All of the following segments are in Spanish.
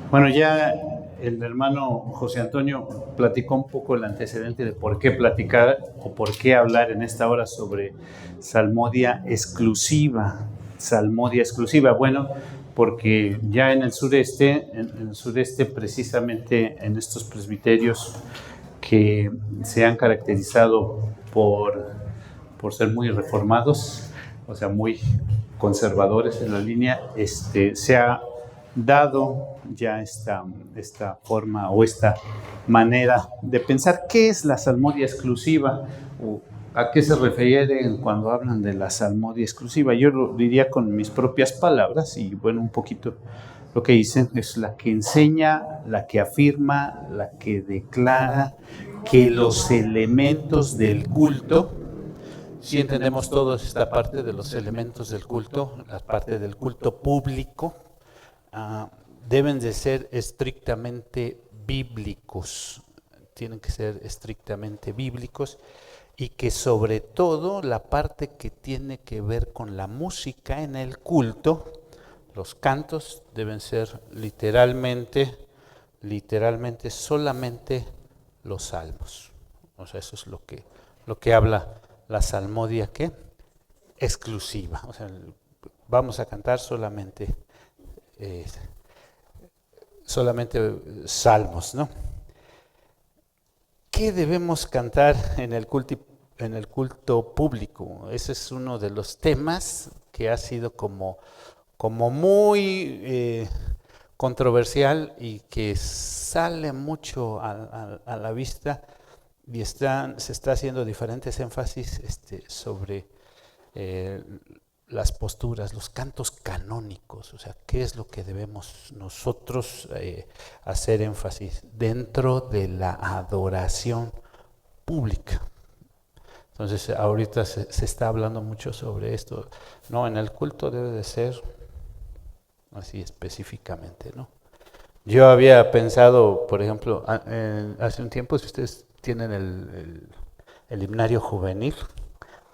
Bueno, ya el hermano José Antonio platicó un poco el antecedente de por qué platicar o por qué hablar en esta hora sobre salmodia exclusiva. Salmodia exclusiva, bueno, porque ya en el sureste precisamente en estos presbiterios que se han caracterizado por ser muy reformados, o sea, muy conservadores en la línea, se ha dado ya esta forma o esta manera de pensar qué es la salmodia exclusiva o a qué se refieren cuando hablan de la salmodia exclusiva. Yo lo diría con mis propias palabras y bueno, un poquito lo que dicen es la que enseña, la que afirma, la que declara que los elementos del culto, si entendemos todos esta parte de los elementos del culto, la parte del culto público, ah, deben de ser estrictamente bíblicos, tienen que ser estrictamente bíblicos y que sobre todo la parte que tiene que ver con la música en el culto, los cantos deben ser literalmente solamente los salmos. O sea, eso es lo que habla la salmodia, ¿qué? Exclusiva. O sea, vamos a cantar eh, solamente salmos, ¿no? ¿Qué debemos cantar en el culto público? Ese es uno de los temas que ha sido como muy controversial y que sale mucho a la vista y se está haciendo diferentes énfasis sobre eh, las posturas, los cantos canónicos, o sea, qué es lo que debemos nosotros hacer énfasis dentro de la adoración pública. Entonces, ahorita se está hablando mucho sobre esto. No, en el culto debe de ser así específicamente, ¿no? Yo había pensado, por ejemplo, hace un tiempo, si ustedes tienen el himnario juvenil,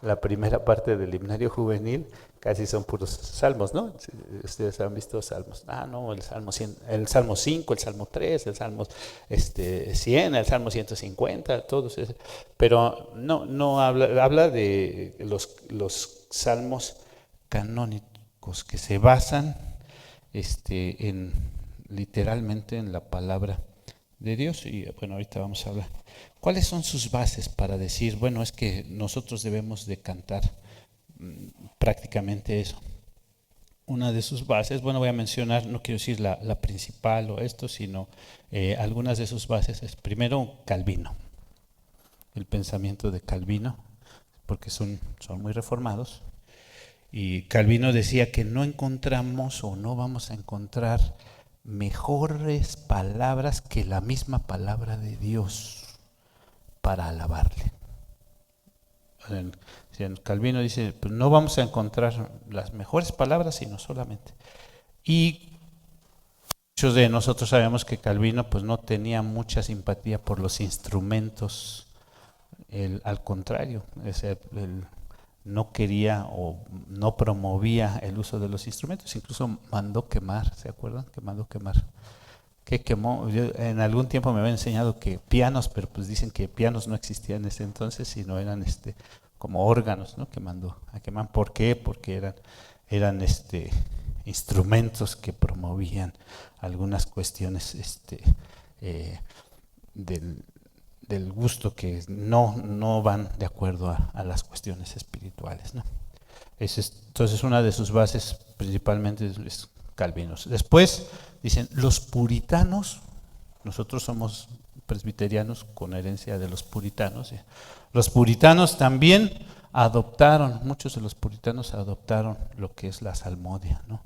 la primera parte del himnario juvenil casi son puros salmos, ¿no? Ustedes han visto salmos. Ah, no, el salmo 100, el salmo 5, el salmo 3, el salmo 100, el salmo 150, todos esos. Pero no habla de los salmos canónicos que se basan en literalmente en la palabra de Dios. Y bueno, ahorita vamos a hablar. ¿Cuáles son sus bases para decir, bueno, es que nosotros debemos de cantar prácticamente eso? Una de sus bases, bueno, voy a mencionar, no quiero decir la principal o esto, sino algunas de sus bases es primero Calvino, el pensamiento de Calvino, porque son muy reformados. Y Calvino decía que no encontramos o no vamos a encontrar mejores palabras que la misma palabra de Dios para alabarle. En Calvino dice, pues no vamos a encontrar las mejores palabras, sino solamente. Y muchos de nosotros sabemos que Calvino pues no tenía mucha simpatía por los instrumentos, al contrario, él no quería o no promovía el uso de los instrumentos, incluso mandó quemar, ¿se acuerdan? Que mandó quemar. Que quemó, yo en algún tiempo me había enseñado que pianos, pero pues dicen que pianos no existían en ese entonces, sino eran como órganos, ¿no? Que mandó a quemar. ¿Por qué? Porque eran instrumentos que promovían algunas cuestiones eh, del, del gusto que no van de acuerdo a las cuestiones espirituales, ¿no? Entonces una de sus bases principalmente es Calvino. Después dicen los puritanos, nosotros somos presbiterianos con herencia de los puritanos. Los puritanos también muchos de los puritanos adoptaron lo que es la salmodia, ¿no?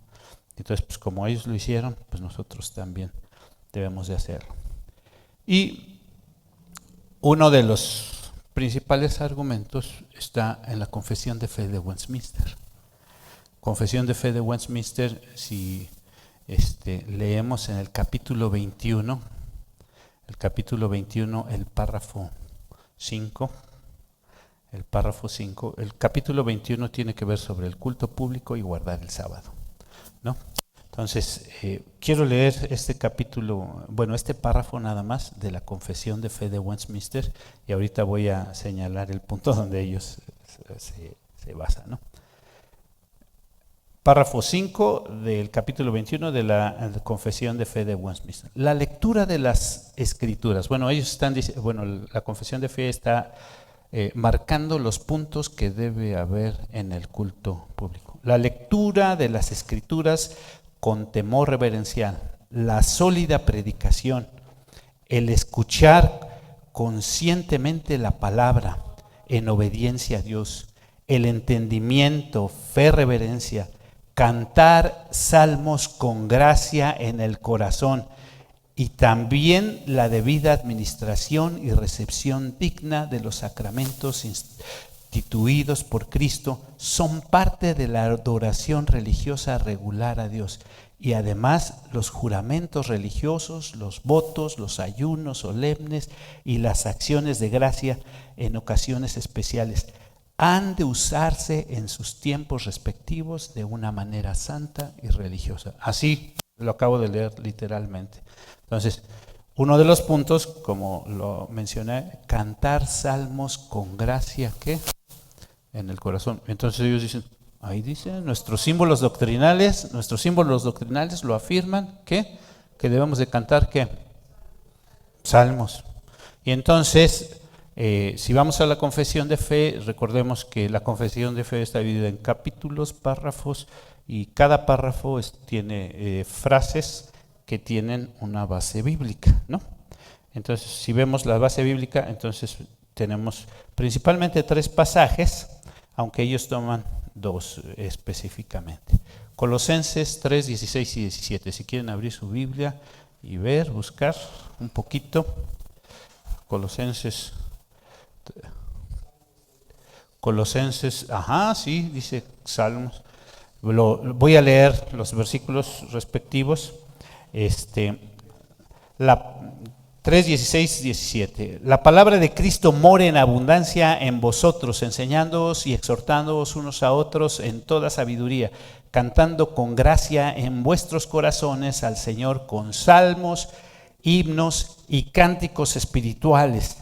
Entonces, pues como ellos lo hicieron, pues nosotros también debemos de hacerlo. Y uno de los principales argumentos está en la Confesión de Fe de Westminster. Confesión de Fe de Westminster, si leemos en el capítulo 21, el párrafo 5, el capítulo 21 tiene que ver sobre el culto público y guardar el sábado, ¿no? Entonces, quiero leer este capítulo, bueno, este párrafo nada más de la Confesión de Fe de Westminster, y ahorita voy a señalar el punto donde ellos se basan, ¿no? Párrafo 5 del capítulo 21 de la Confesión de Fe de Westminster. La lectura de las Escrituras. Bueno, ellos están diciendo, bueno, la Confesión de Fe está marcando los puntos que debe haber en el culto público. La lectura de las Escrituras con temor reverencial, la sólida predicación, el escuchar conscientemente la palabra en obediencia a Dios, el entendimiento, fe, reverencia, cantar salmos con gracia en el corazón y también la debida administración y recepción digna de los sacramentos instituidos por Cristo son parte de la adoración religiosa regular a Dios. Y además los juramentos religiosos, los votos, los ayunos solemnes y las acciones de gracia en ocasiones especiales han de usarse en sus tiempos respectivos de una manera santa y religiosa. Así lo acabo de leer literalmente. Entonces, uno de los puntos, como lo mencioné, cantar salmos con gracia, ¿qué? En el corazón. Entonces ellos dicen, ahí dice, nuestros símbolos doctrinales lo afirman, ¿qué? Que debemos de cantar, ¿qué? Salmos. Y entonces, si vamos a la confesión de fe, recordemos que la confesión de fe está dividida en capítulos, párrafos, y cada párrafo tiene frases que tienen una base bíblica, ¿no? Entonces, si vemos la base bíblica, entonces tenemos principalmente 3 pasajes, aunque ellos toman 2 específicamente. Colosenses 3, 16 y 17. Si quieren abrir su Biblia y ver, buscar un poquito. Colosenses, sí, dice Salmos. Voy a leer los versículos respectivos. 3, 16, 17. La palabra de Cristo more en abundancia en vosotros, enseñándoos y exhortándoos unos a otros en toda sabiduría, cantando con gracia en vuestros corazones al Señor con salmos, himnos y cánticos espirituales.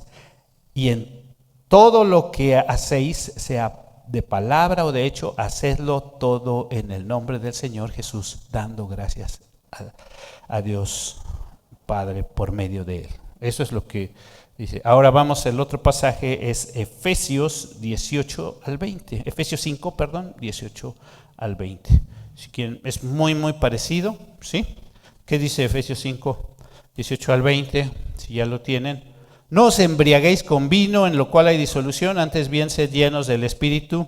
Y en todo lo que hacéis, sea de palabra o de hecho, hacedlo todo en el nombre del Señor Jesús, dando gracias a Dios Padre por medio de él. Eso es lo que dice. Ahora vamos, el otro pasaje es Efesios 18 al 20. Efesios 5, 18 al 20. Si quieren, es muy parecido, ¿sí? ¿Qué dice Efesios 5, 18 al 20? Si ya lo tienen. No os embriaguéis con vino, en lo cual hay disolución, antes bien sed llenos del Espíritu,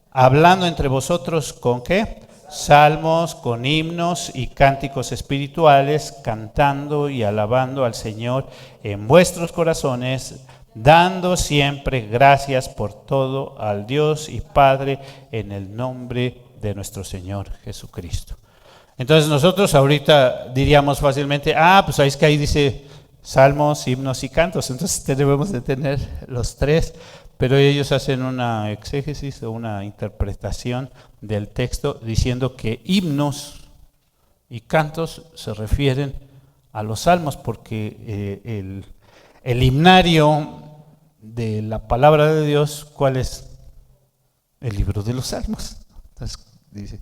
hablando entre vosotros con ¿qué? Salmos, con himnos y cánticos espirituales, cantando y alabando al Señor en vuestros corazones, dando siempre gracias por todo al Dios y Padre en el nombre de nuestro Señor Jesucristo. Entonces nosotros ahorita diríamos fácilmente, pues es que ahí dice salmos, himnos y cantos, entonces debemos de tener los 3. Pero ellos hacen una exégesis o una interpretación del texto diciendo que himnos y cantos se refieren a los salmos, porque el himnario de la palabra de Dios, ¿cuál es? El libro de los salmos. Entonces, dice,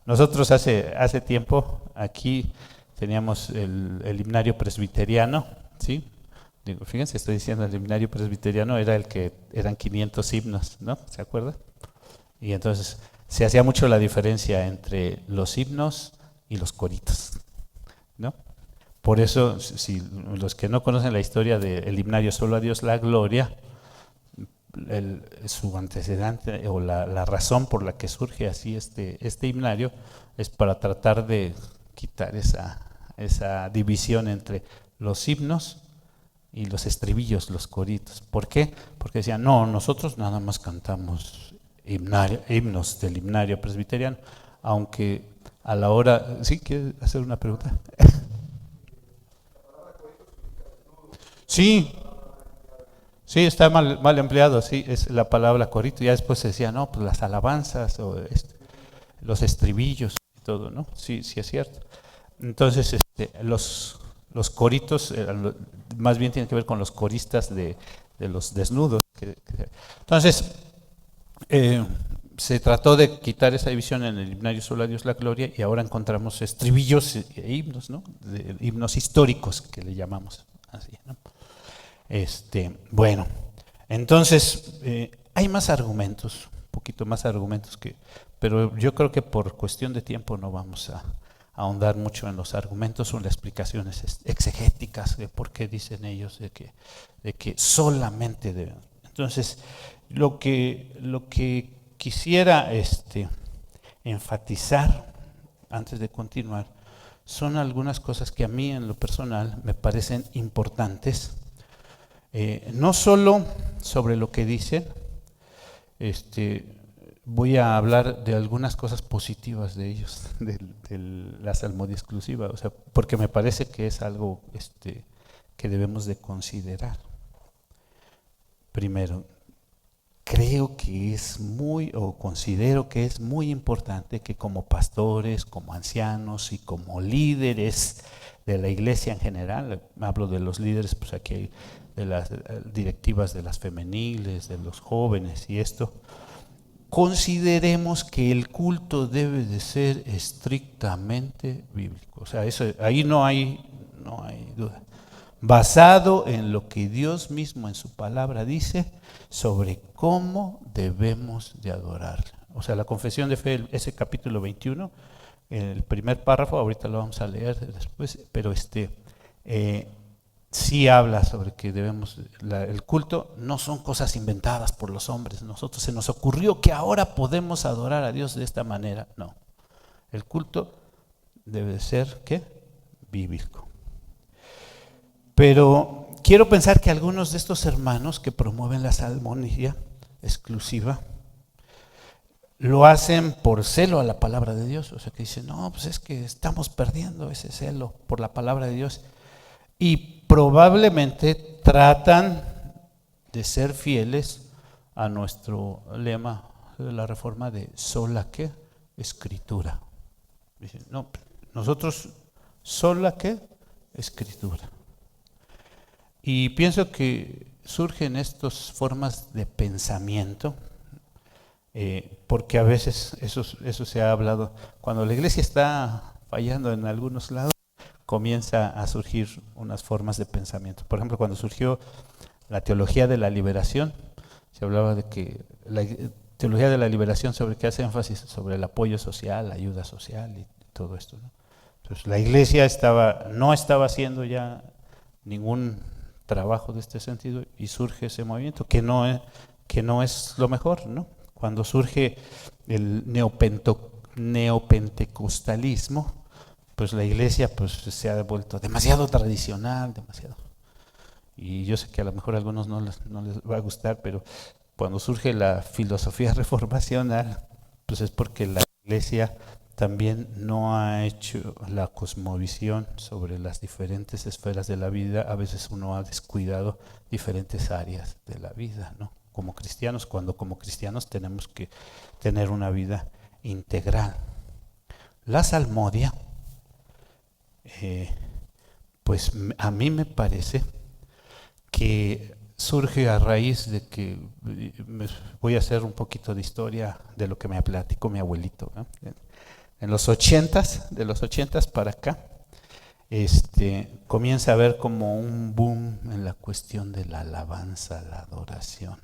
nosotros hace tiempo aquí teníamos el himnario presbiteriano, ¿sí? Digo, fíjense, estoy diciendo, el himnario presbiteriano era el que eran 500 himnos, ¿no? ¿Se acuerdan? Y entonces se hacía mucho la diferencia entre los himnos y los coritos, ¿no? Por eso, si los que no conocen la historia del himnario Solo a Dios la Gloria, su antecedente o la razón por la que surge así este himnario es para tratar de quitar esa división entre los himnos y los estribillos, los coritos. ¿Por qué? Porque decían, no, nosotros nada más cantamos himnos del himnario presbiteriano, aunque a la hora... ¿Sí? ¿Quieres hacer una pregunta? Sí, está mal empleado, sí, es la palabra corito. Ya después se decía, no, pues las alabanzas o los estribillos y todo, ¿no? Sí, es cierto. Entonces, los coritos, más bien tienen que ver con los coristas de los desnudos. Entonces, se trató de quitar esa división en el himnario Solo a Dios la Gloria y ahora encontramos estribillos e himnos, ¿no? Himnos históricos que le llamamos así, ¿no? Bueno, entonces hay más argumentos, un poquito más argumentos pero yo creo que por cuestión de tiempo no vamos a ahondar mucho en los argumentos o en las explicaciones exegéticas de por qué dicen ellos de que solamente deben. Entonces, lo que quisiera enfatizar antes de continuar son algunas cosas que a mí en lo personal me parecen importantes, no solo sobre lo que dicen, voy a hablar de algunas cosas positivas de ellos, de la salmodia exclusiva, o sea, porque me parece que es algo que debemos de considerar. Primero, creo que considero que es muy importante que como pastores, como ancianos y como líderes de la iglesia en general, hablo de los líderes, pues aquí hay de las directivas de las femeniles, de los jóvenes y esto, consideremos que el culto debe de ser estrictamente bíblico. O sea, ahí no hay duda. Basado en lo que Dios mismo en su palabra dice sobre cómo debemos de adorar. O sea, la confesión de fe, ese capítulo 21, el primer párrafo, ahorita lo vamos a leer después, pero sí habla sobre que el culto no son cosas inventadas por los hombres. Nosotros se nos ocurrió que ahora podemos adorar a Dios de esta manera. No, el culto debe ser, ¿qué? Bíblico. Pero quiero pensar que algunos de estos hermanos que promueven la salmodia exclusiva lo hacen por celo a la palabra de Dios. O sea, que dicen, no, pues es que estamos perdiendo ese celo por la palabra de Dios. Y probablemente tratan de ser fieles a nuestro lema de la Reforma de sola ¿qué? Escritura. Dicen, no, nosotros sola ¿qué? Escritura. Y pienso que surgen estas formas de pensamiento, porque a veces eso se ha hablado, cuando la iglesia está fallando en algunos lados, comienza a surgir unas formas de pensamiento. Por ejemplo, cuando surgió la teología de la liberación, se hablaba de que la teología de la liberación sobre qué hace énfasis sobre el apoyo social, la ayuda social y todo esto, ¿no? Entonces la iglesia no estaba haciendo ya ningún trabajo de este sentido y surge ese movimiento que no es lo mejor, ¿no? Cuando surge el neopentecostalismo, pues la iglesia pues se ha vuelto demasiado tradicional, demasiado. Y yo sé que a lo mejor a algunos no les va a gustar, pero cuando surge la filosofía reformacional, pues es porque la iglesia también no ha hecho la cosmovisión sobre las diferentes esferas de la vida. A veces uno ha descuidado diferentes áreas de la vida, ¿no? Como cristianos, cuando como cristianos tenemos que tener una vida integral. La salmodia, pues a mí me parece que surge a raíz de que voy a hacer un poquito de historia de lo que me platicó mi abuelito, ¿no? En los 80s, de los 80s para acá, comienza a haber como un boom en la cuestión de la alabanza, la adoración.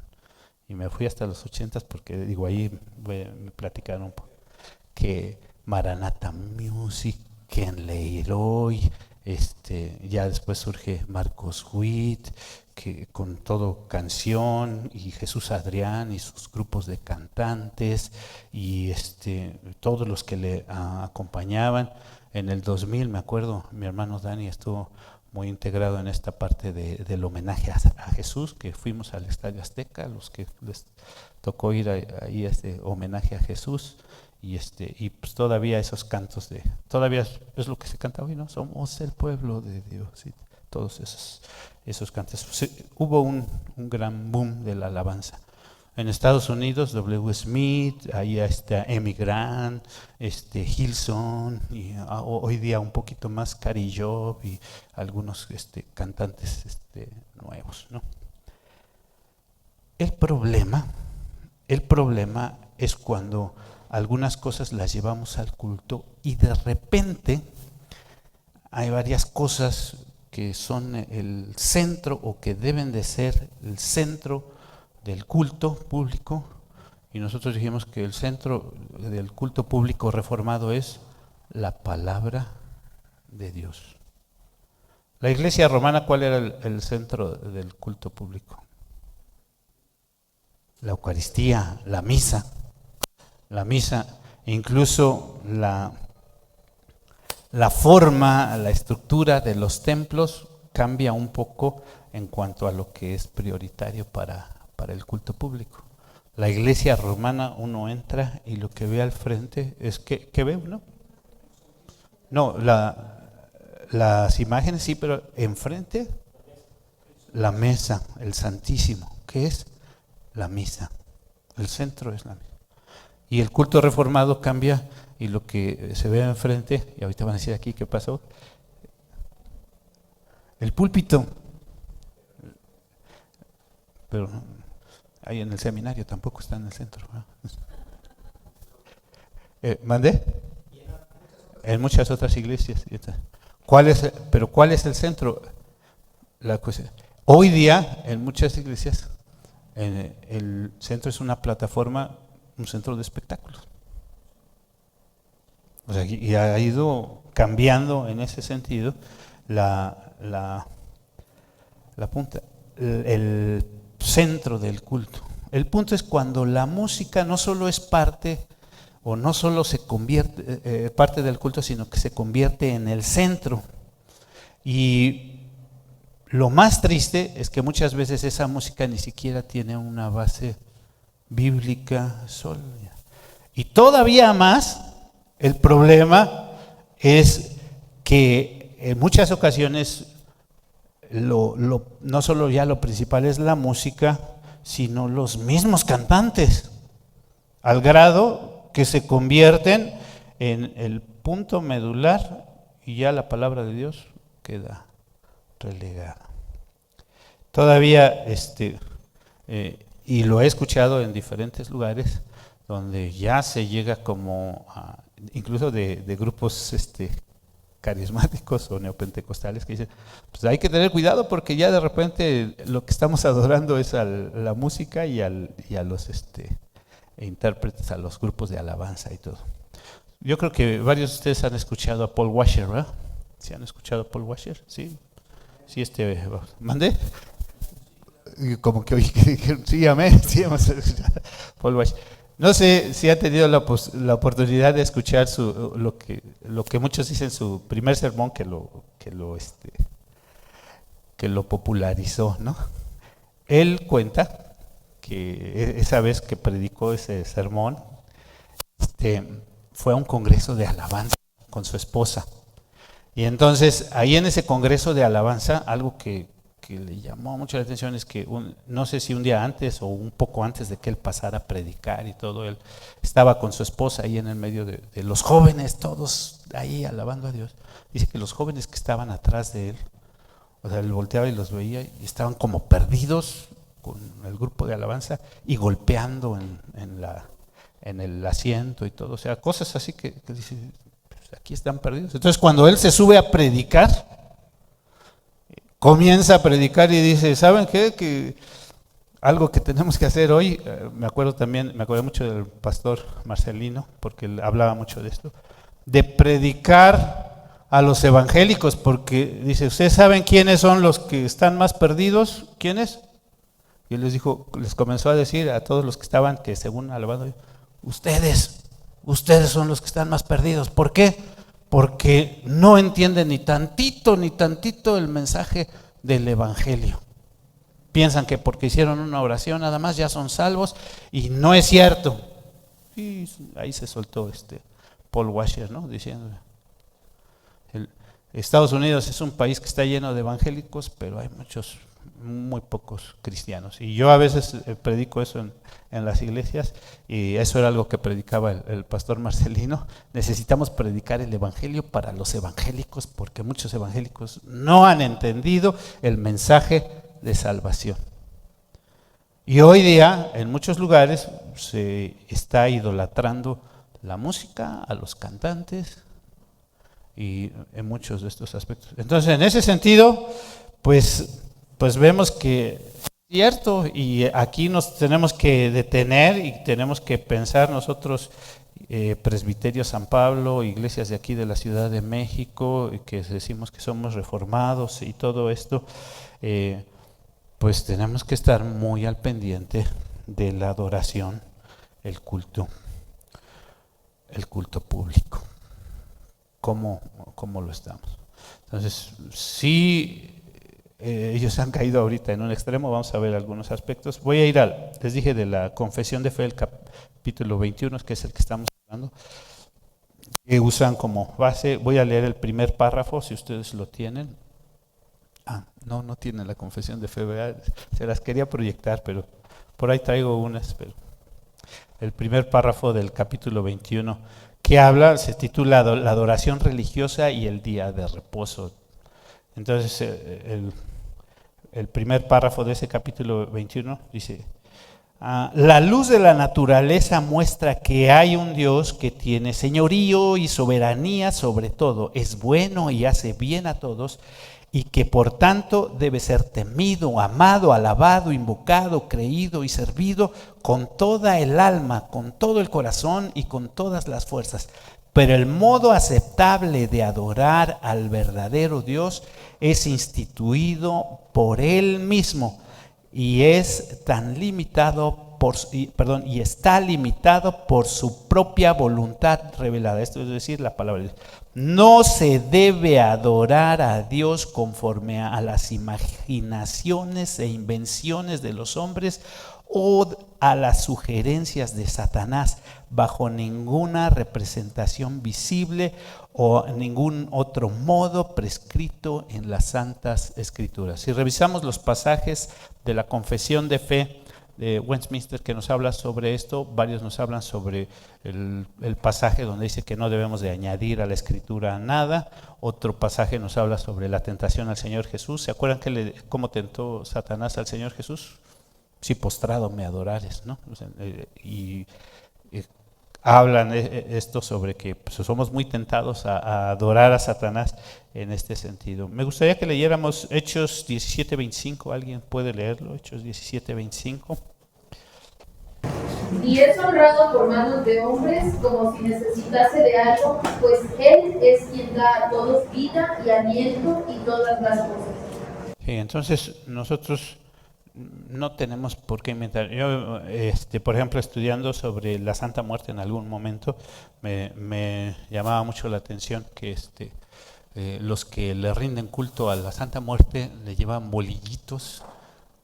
Y me fui hasta los 80s porque digo, ahí me platicaron un poco que Maranatha Music, Ken Leroy, ya después surge Marcos Witt, que con todo canción, y Jesús Adrián y sus grupos de cantantes y todos los que le acompañaban. En el 2000 me acuerdo, mi hermano Dani estuvo muy integrado en esta parte del homenaje a Jesús, que fuimos al Estadio Azteca, los que les tocó ir ahí a este homenaje a Jesús. Y pues todavía esos cantos todavía es lo que se canta hoy, ¿no? Somos el pueblo de Dios y todos esos cantos. Hubo un gran boom de la alabanza. En Estados Unidos, W. Smith, ahí está Emmy Grant, Hilson, y hoy día un poquito más Cary Job y algunos cantantes nuevos, ¿no? El problema es cuando algunas cosas las llevamos al culto y de repente hay varias cosas que son el centro o que deben de ser el centro del culto público, y nosotros dijimos que el centro del culto público reformado es la palabra de Dios. La iglesia romana, ¿cuál era el centro del culto público? La Eucaristía, la misa, incluso la forma, la estructura de los templos cambia un poco en cuanto a lo que es prioritario para el culto público. La iglesia romana, uno entra y lo que ve al frente es que ve uno. No, las imágenes sí, pero enfrente la mesa, el Santísimo, que es la misa. El centro es la misa. Y el culto reformado cambia y lo que se ve enfrente, y ahorita van a decir aquí qué pasó, el púlpito. Pero ahí en el seminario tampoco está en el centro. ¿Mandé? En muchas otras iglesias. ¿Cuál es el centro? Hoy día, en muchas iglesias, el centro es una plataforma, un centro de espectáculos. O sea, y ha ido cambiando en ese sentido la punta, el centro del culto. El punto es cuando la música no solo es parte o no solo se convierte parte del culto, sino que se convierte en el centro. Y lo más triste es que muchas veces esa música ni siquiera tiene una base bíblica sólida. Y todavía más, el problema es que en muchas ocasiones no solo ya lo principal es la música, sino los mismos cantantes, al grado que se convierten en el punto medular y ya la palabra de Dios queda relegada. Todavía, y lo he escuchado en diferentes lugares, donde ya se llega como incluso de grupos carismáticos o neopentecostales que dicen, pues hay que tener cuidado porque ya de repente lo que estamos adorando es a la música y a los intérpretes, a los grupos de alabanza y todo. Yo creo que varios de ustedes han escuchado a Paul Washer, ¿verdad? ¿Sí han escuchado a Paul Washer? Sí, ¿mandé? Como que oí que dijeron, sí, amén, sí hemos escuchado a Paul Washer. No sé si ha tenido la oportunidad de escuchar lo que muchos dicen su primer sermón que lo popularizó, ¿no? Él cuenta que esa vez que predicó ese sermón, fue a un congreso de alabanza con su esposa. Y entonces ahí en ese congreso de alabanza, algo que le llamó mucho la atención es que no sé si un día antes o un poco antes de que él pasara a predicar y todo, él estaba con su esposa ahí en el medio de los jóvenes, todos ahí alabando a Dios. Dice que los jóvenes que estaban atrás de él, o sea, él volteaba y los veía y estaban como perdidos con el grupo de alabanza y golpeando en el asiento y todo, o sea, cosas así que dice, pues aquí están perdidos. Entonces cuando él se sube a predicar, comienza a predicar y dice, ¿saben qué? Que algo que tenemos que hacer hoy, me acuerdo mucho del pastor Marcelino, porque él hablaba mucho de esto, de predicar a los evangélicos, porque dice, ¿ustedes saben quiénes son los que están más perdidos? ¿Quiénes? Y él les comenzó a decir a todos los que estaban, que según alabando, ustedes son los que están más perdidos. ¿Por qué? Porque no entienden ni tantito el mensaje del evangelio. Piensan que porque hicieron una oración nada más ya son salvos, y no es cierto. Y ahí se soltó Paul Washer, ¿no? Diciendo, Estados Unidos es un país que está lleno de evangélicos, pero hay muchos muy pocos cristianos. Y yo a veces predico eso en las iglesias, y eso era algo que predicaba el pastor Marcelino. Necesitamos predicar el evangelio para los evangélicos, porque muchos evangélicos no han entendido el mensaje de salvación. Y hoy día en muchos lugares se está idolatrando la música, a los cantantes y en muchos de estos aspectos. Entonces, en ese sentido, pues vemos que es cierto, y aquí nos tenemos que detener y tenemos que pensar nosotros, Presbiterio San Pablo, iglesias de aquí de la Ciudad de México, que decimos que somos reformados y todo esto, pues tenemos que estar muy al pendiente de la adoración, el culto público. ¿Cómo lo estamos? Entonces, sí, ellos han caído ahorita en un extremo, vamos a ver algunos aspectos. Voy a ir les dije de la confesión de fe, el capítulo 21, que es el que estamos hablando, que usan como base. Voy a leer el primer párrafo, si ustedes lo tienen. No tienen la confesión de fe, ¿verdad? Se las quería proyectar, pero por ahí traigo unas. Pero el primer párrafo del capítulo 21, que se titula La adoración religiosa y el día de reposo. Entonces, el primer párrafo de ese capítulo 21 dice: la luz de la naturaleza muestra que hay un Dios que tiene señorío y soberanía sobre todo, es bueno y hace bien a todos, y que por tanto debe ser temido, amado, alabado, invocado, creído y servido con toda el alma, con todo el corazón y con todas las fuerzas. Pero el modo aceptable de adorar al verdadero Dios es instituido por Él mismo y está limitado por su propia voluntad revelada. Esto es decir, la palabra de Dios. No se debe adorar a Dios conforme a las imaginaciones e invenciones de los hombres o a las sugerencias de Satanás, bajo ninguna representación visible o ningún otro modo prescrito en las Santas Escrituras. Si revisamos los pasajes de la Confesión de Fe de Westminster que nos habla sobre esto, varios nos hablan sobre el pasaje donde dice que no debemos de añadir a la Escritura nada. Otro pasaje nos habla sobre la tentación al Señor Jesús. ¿Se acuerdan cómo tentó Satanás al Señor Jesús? Si postrado me adorares, ¿no? Y hablan esto sobre que pues, somos muy tentados a adorar a Satanás en este sentido. Me gustaría que leyéramos Hechos 17:25. ¿Alguien puede leerlo? Hechos 17:25. Y es honrado por manos de hombres como si necesitase de algo, pues Él es quien da a todos vida y aliento y todas las cosas. Sí, entonces nosotros no tenemos por qué inventar. Yo, por ejemplo, estudiando sobre la Santa Muerte en algún momento, me llamaba mucho la atención que los que le rinden culto a la Santa Muerte le llevan bolillitos,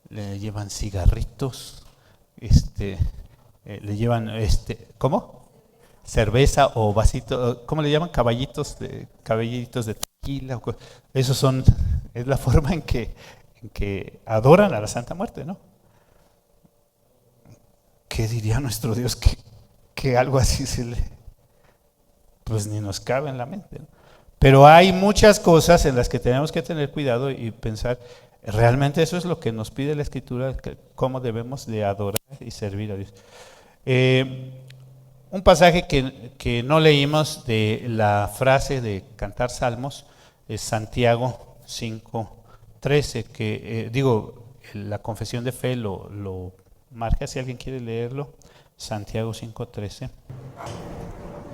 le llevan cigarritos, le llevan, ¿cómo? Cerveza o vasito, ¿cómo le llaman? Caballitos de tequila. Es la forma en que adoran a la Santa Muerte, ¿no? ¿Qué diría nuestro Dios que algo así pues ni nos cabe en la mente, ¿no? Pero hay muchas cosas en las que tenemos que tener cuidado y pensar, realmente eso es lo que nos pide la Escritura, cómo debemos de adorar y servir a Dios. Un pasaje que no leímos de la frase de cantar salmos es Santiago 5:13, que la confesión de fe lo marca, si alguien quiere leerlo. Santiago 5:13.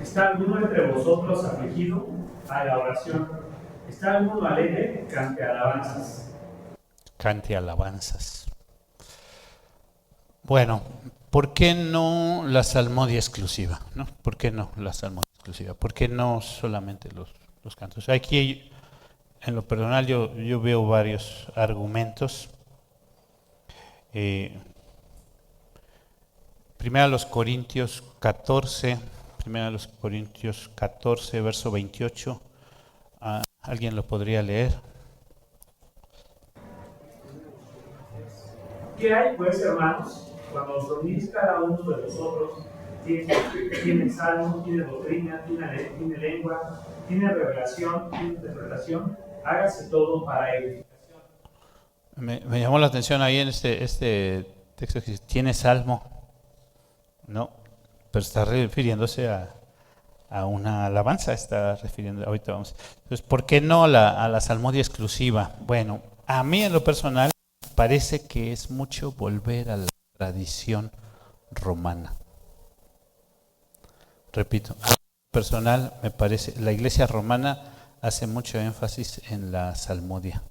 ¿Está alguno entre vosotros afligido? Haga oración. ¿Está alguno alegre? Cante alabanzas. Cante alabanzas. Bueno, ¿por qué no la salmodia exclusiva? ¿No? ¿Por qué no la salmodia exclusiva? ¿Por qué no solamente los cantos? Aquí, en lo personal, yo veo varios argumentos. Primero los Corintios 14, verso 28. ¿Alguien lo podría leer? ¿Qué hay, pues, hermanos? Cuando os reunís cada uno de vosotros, tiene salmo, tiene doctrina, tiene lengua, tiene revelación, tiene interpretación, hágase todo para edificación. Me llamó la atención ahí en este texto que dice, tiene salmo, ¿no? Pero está refiriéndose a una alabanza, está refiriendo, ahorita vamos. Entonces, ¿por qué no a la salmodia exclusiva? Bueno, a mí en lo personal parece que es mucho volver a la tradición romana. Repito, a lo personal me parece, la iglesia romana hace mucho énfasis en la salmodia.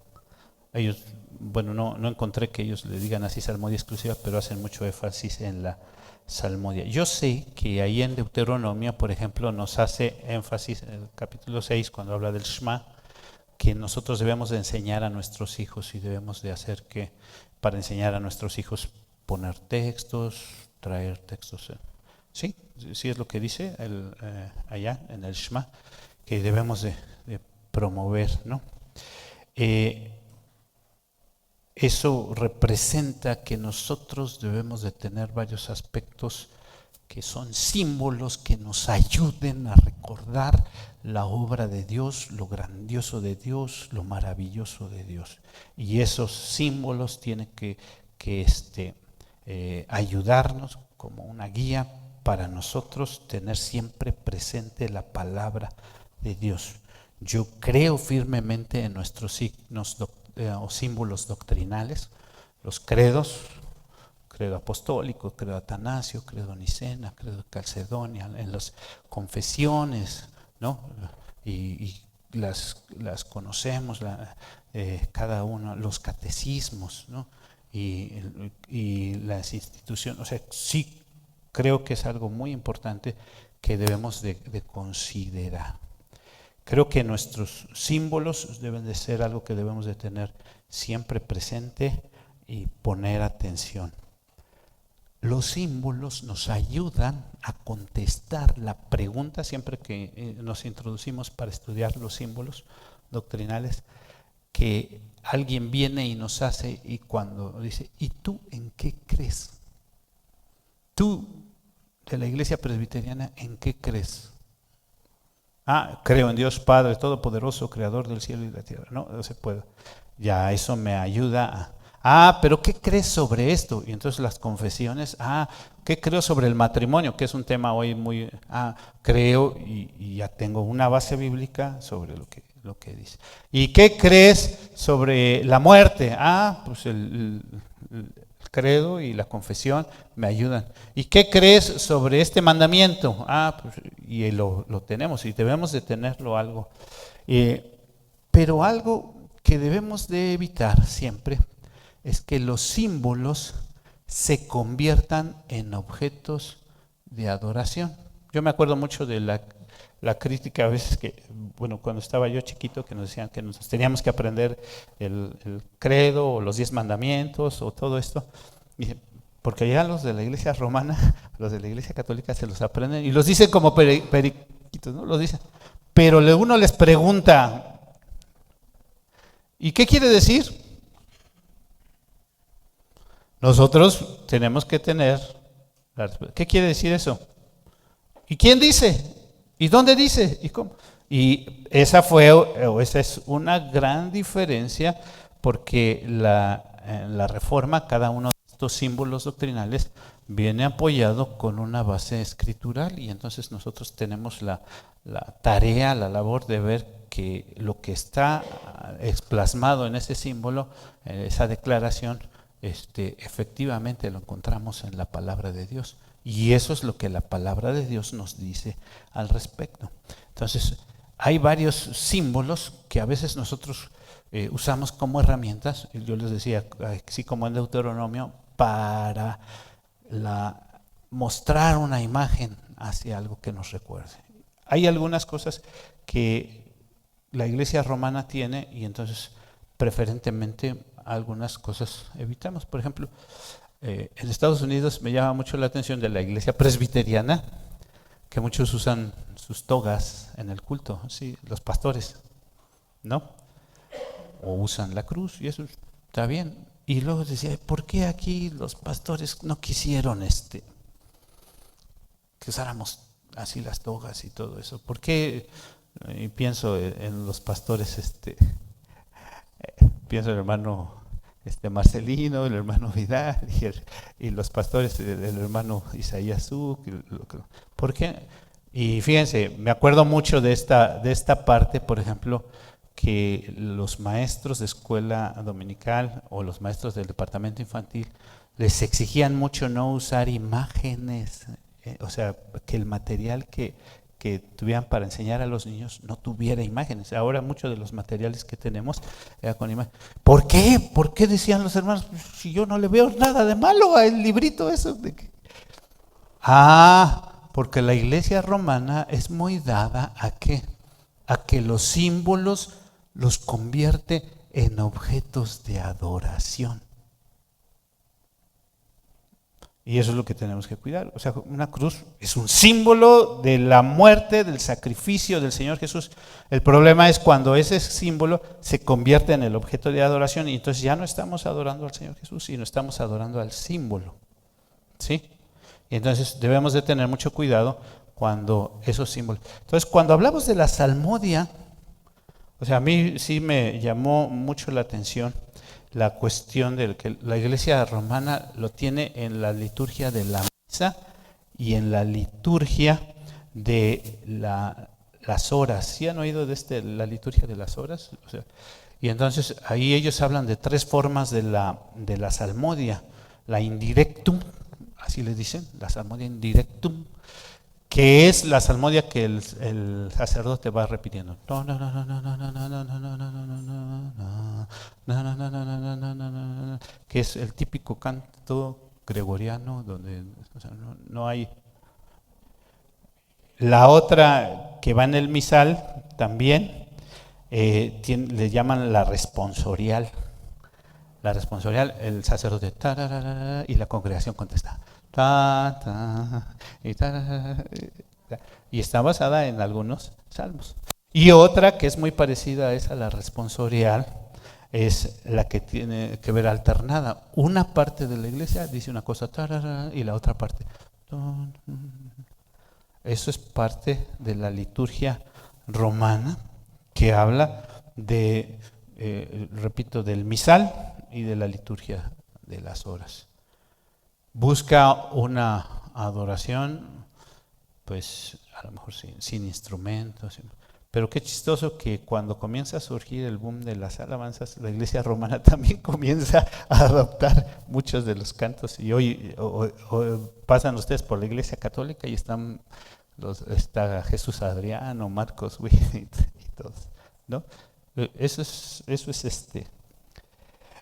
Ellos, bueno, no encontré que ellos le digan así salmodia exclusiva, pero hacen mucho énfasis en la salmodia. Yo sé que ahí en Deuteronomio, por ejemplo, nos hace énfasis en el capítulo 6, cuando habla del Shema, que nosotros debemos de enseñar a nuestros hijos y debemos de hacer que, para enseñar a nuestros hijos, poner textos, traer textos. Sí es lo que dice allá en el Shema, que debemos de promover, ¿no? Eso representa que nosotros debemos de tener varios aspectos que son símbolos que nos ayuden a recordar la obra de Dios, lo grandioso de Dios, lo maravilloso de Dios. Y esos símbolos tienen que ayudarnos como una guía para nosotros tener siempre presente la palabra de Dios. Yo creo firmemente en nuestros signos o símbolos doctrinales, los credos, credo apostólico, credo atanasio, credo nicena, credo calcedonia, en las confesiones, ¿no? Y las conocemos, cada uno, los catecismos, ¿no? Y las instituciones, o sea, sí creo que es algo muy importante que debemos de considerar. Creo que nuestros símbolos deben de ser algo que debemos de tener siempre presente y poner atención. Los símbolos nos ayudan a contestar la pregunta siempre que nos introducimos para estudiar los símbolos doctrinales, que alguien viene y nos hace, y cuando dice, ¿y tú en qué crees? Tú, de la iglesia presbiteriana, ¿en qué crees? Creo en Dios Padre Todopoderoso, Creador del cielo y la tierra. No se puede. Ya eso me ayuda pero ¿qué crees sobre esto? Y entonces las confesiones, ¿qué creo sobre el matrimonio? Que es un tema hoy muy, creo y ya tengo una base bíblica sobre lo que dice. ¿Y qué crees sobre la muerte? Pues el credo y la confesión me ayudan. ¿Y qué crees sobre este mandamiento? Pues, y lo tenemos y debemos de tenerlo algo. Pero algo que debemos de evitar siempre es que los símbolos se conviertan en objetos de adoración. Yo me acuerdo mucho de la crítica a veces que, bueno, cuando estaba yo chiquito, que nos decían que nos teníamos que aprender el credo o los 10 mandamientos o todo esto, porque ya los de la iglesia romana, los de la iglesia católica se los aprenden y los dicen como periquitos, ¿no? Los dicen. Pero uno les pregunta, ¿y qué quiere decir? Nosotros tenemos que tener la respuesta. ¿Qué quiere decir eso? ¿Y quién dice? ¿Y dónde dice? ¿Y cómo? Y esa es una gran diferencia, porque en la Reforma cada uno de estos símbolos doctrinales viene apoyado con una base escritural, y entonces nosotros tenemos la tarea, la labor de ver que lo que está plasmado en ese símbolo, esa declaración, efectivamente lo encontramos en la palabra de Dios, y eso es lo que la palabra de Dios nos dice al respecto. Entonces hay varios símbolos que a veces nosotros usamos como herramientas, yo les decía, así como en Deuteronomio, para mostrar una imagen hacia algo que nos recuerde. Hay algunas cosas que la iglesia romana tiene, y entonces preferentemente algunas cosas evitamos. Por ejemplo, en Estados Unidos me llama mucho la atención de la iglesia presbiteriana, que muchos usan sus togas en el culto, sí, los pastores, ¿no? O usan la cruz, y eso está bien. Y luego decía, ¿por qué aquí los pastores no quisieron que usáramos así las togas y todo eso? ¿Por qué? Y pienso en los pastores, pienso en el hermano Marcelino, el hermano Vidal y los pastores, el hermano Isaías Zuc. ¿Por qué? Y fíjense, me acuerdo mucho de esta parte, por ejemplo, que los maestros de escuela dominical o los maestros del departamento infantil les exigían mucho no usar imágenes, o sea, que el material que tuvieran para enseñar a los niños no tuviera imágenes. Ahora muchos de los materiales que tenemos era con imágenes. ¿Por qué? ¿Por qué decían los hermanos? Si yo no le veo nada de malo al librito eso. Porque la iglesia romana es muy dada ¿a qué? A que los símbolos los convierte en objetos de adoración. Y eso es lo que tenemos que cuidar. O sea, una cruz es un símbolo de la muerte, del sacrificio del Señor Jesús. El problema es cuando ese símbolo se convierte en el objeto de adoración y entonces ya no estamos adorando al Señor Jesús, sino estamos adorando al símbolo. ¿Sí? Y entonces debemos de tener mucho cuidado cuando esos símbolos. Entonces, cuando hablamos de la salmodia, o sea, a mí sí me llamó mucho la atención la cuestión de que la iglesia romana lo tiene en la liturgia de la misa y en la liturgia de las horas. ¿Sí han oído de la liturgia de las horas? O sea, y entonces ahí ellos hablan de tres formas de la salmodia. La indirectum, así les dicen, la salmodia indirectum, que es la salmodia que el sacerdote va repitiendo. Que es el típico canto gregoriano donde no hay. La otra que va en el misal también le llaman la responsorial. La responsorial, el sacerdote y la congregación contesta. Y está basada en algunos salmos. Y otra que es muy parecida a esa, la responsorial, es la que tiene que ver alternada. Una parte de la iglesia dice una cosa y la otra parte. Eso es parte de la liturgia romana que habla de, repito, del misal y de la liturgia de las horas. Busca una adoración, pues a lo mejor sin instrumentos, pero qué chistoso que cuando comienza a surgir el boom de las alabanzas, la iglesia romana también comienza a adoptar muchos de los cantos. Y hoy pasan ustedes por la iglesia católica y está Jesús Adriano, Marcos Witt y todos, ¿no? Eso es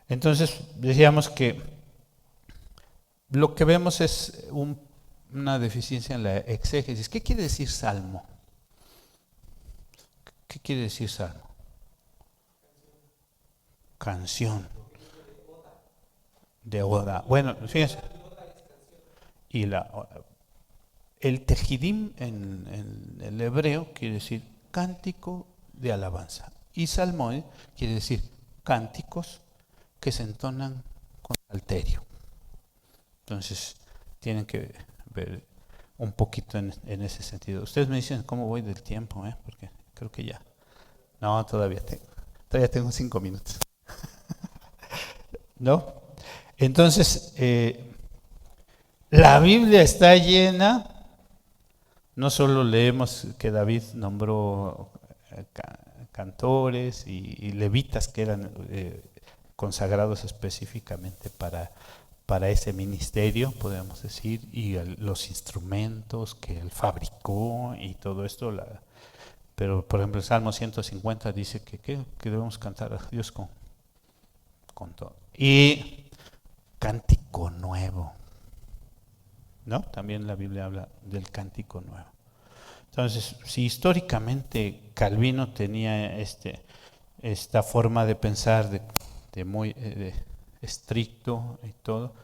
Entonces decíamos que lo que vemos es una deficiencia en la exégesis. ¿Qué quiere decir salmo? ¿Qué quiere decir salmo? Canción. De oda. Bueno, fíjense. Y el tejidim en el hebreo quiere decir cántico de alabanza. Y salmón quiere decir cánticos que se entonan con salterio. Entonces, tienen que ver un poquito en ese sentido. Ustedes me dicen cómo voy del tiempo, porque creo que ya. No, todavía tengo 5 minutos. ¿No? Entonces, la Biblia está llena, no solo leemos que David nombró cantores y levitas que eran consagrados específicamente para ese ministerio, podemos decir, y los instrumentos que él fabricó y todo esto. Pero, por ejemplo, el Salmo 150 dice que debemos cantar a Dios con todo. Y cántico nuevo, ¿no? También la Biblia habla del cántico nuevo. Entonces, si históricamente Calvino tenía esta forma de pensar de muy estricto y todo,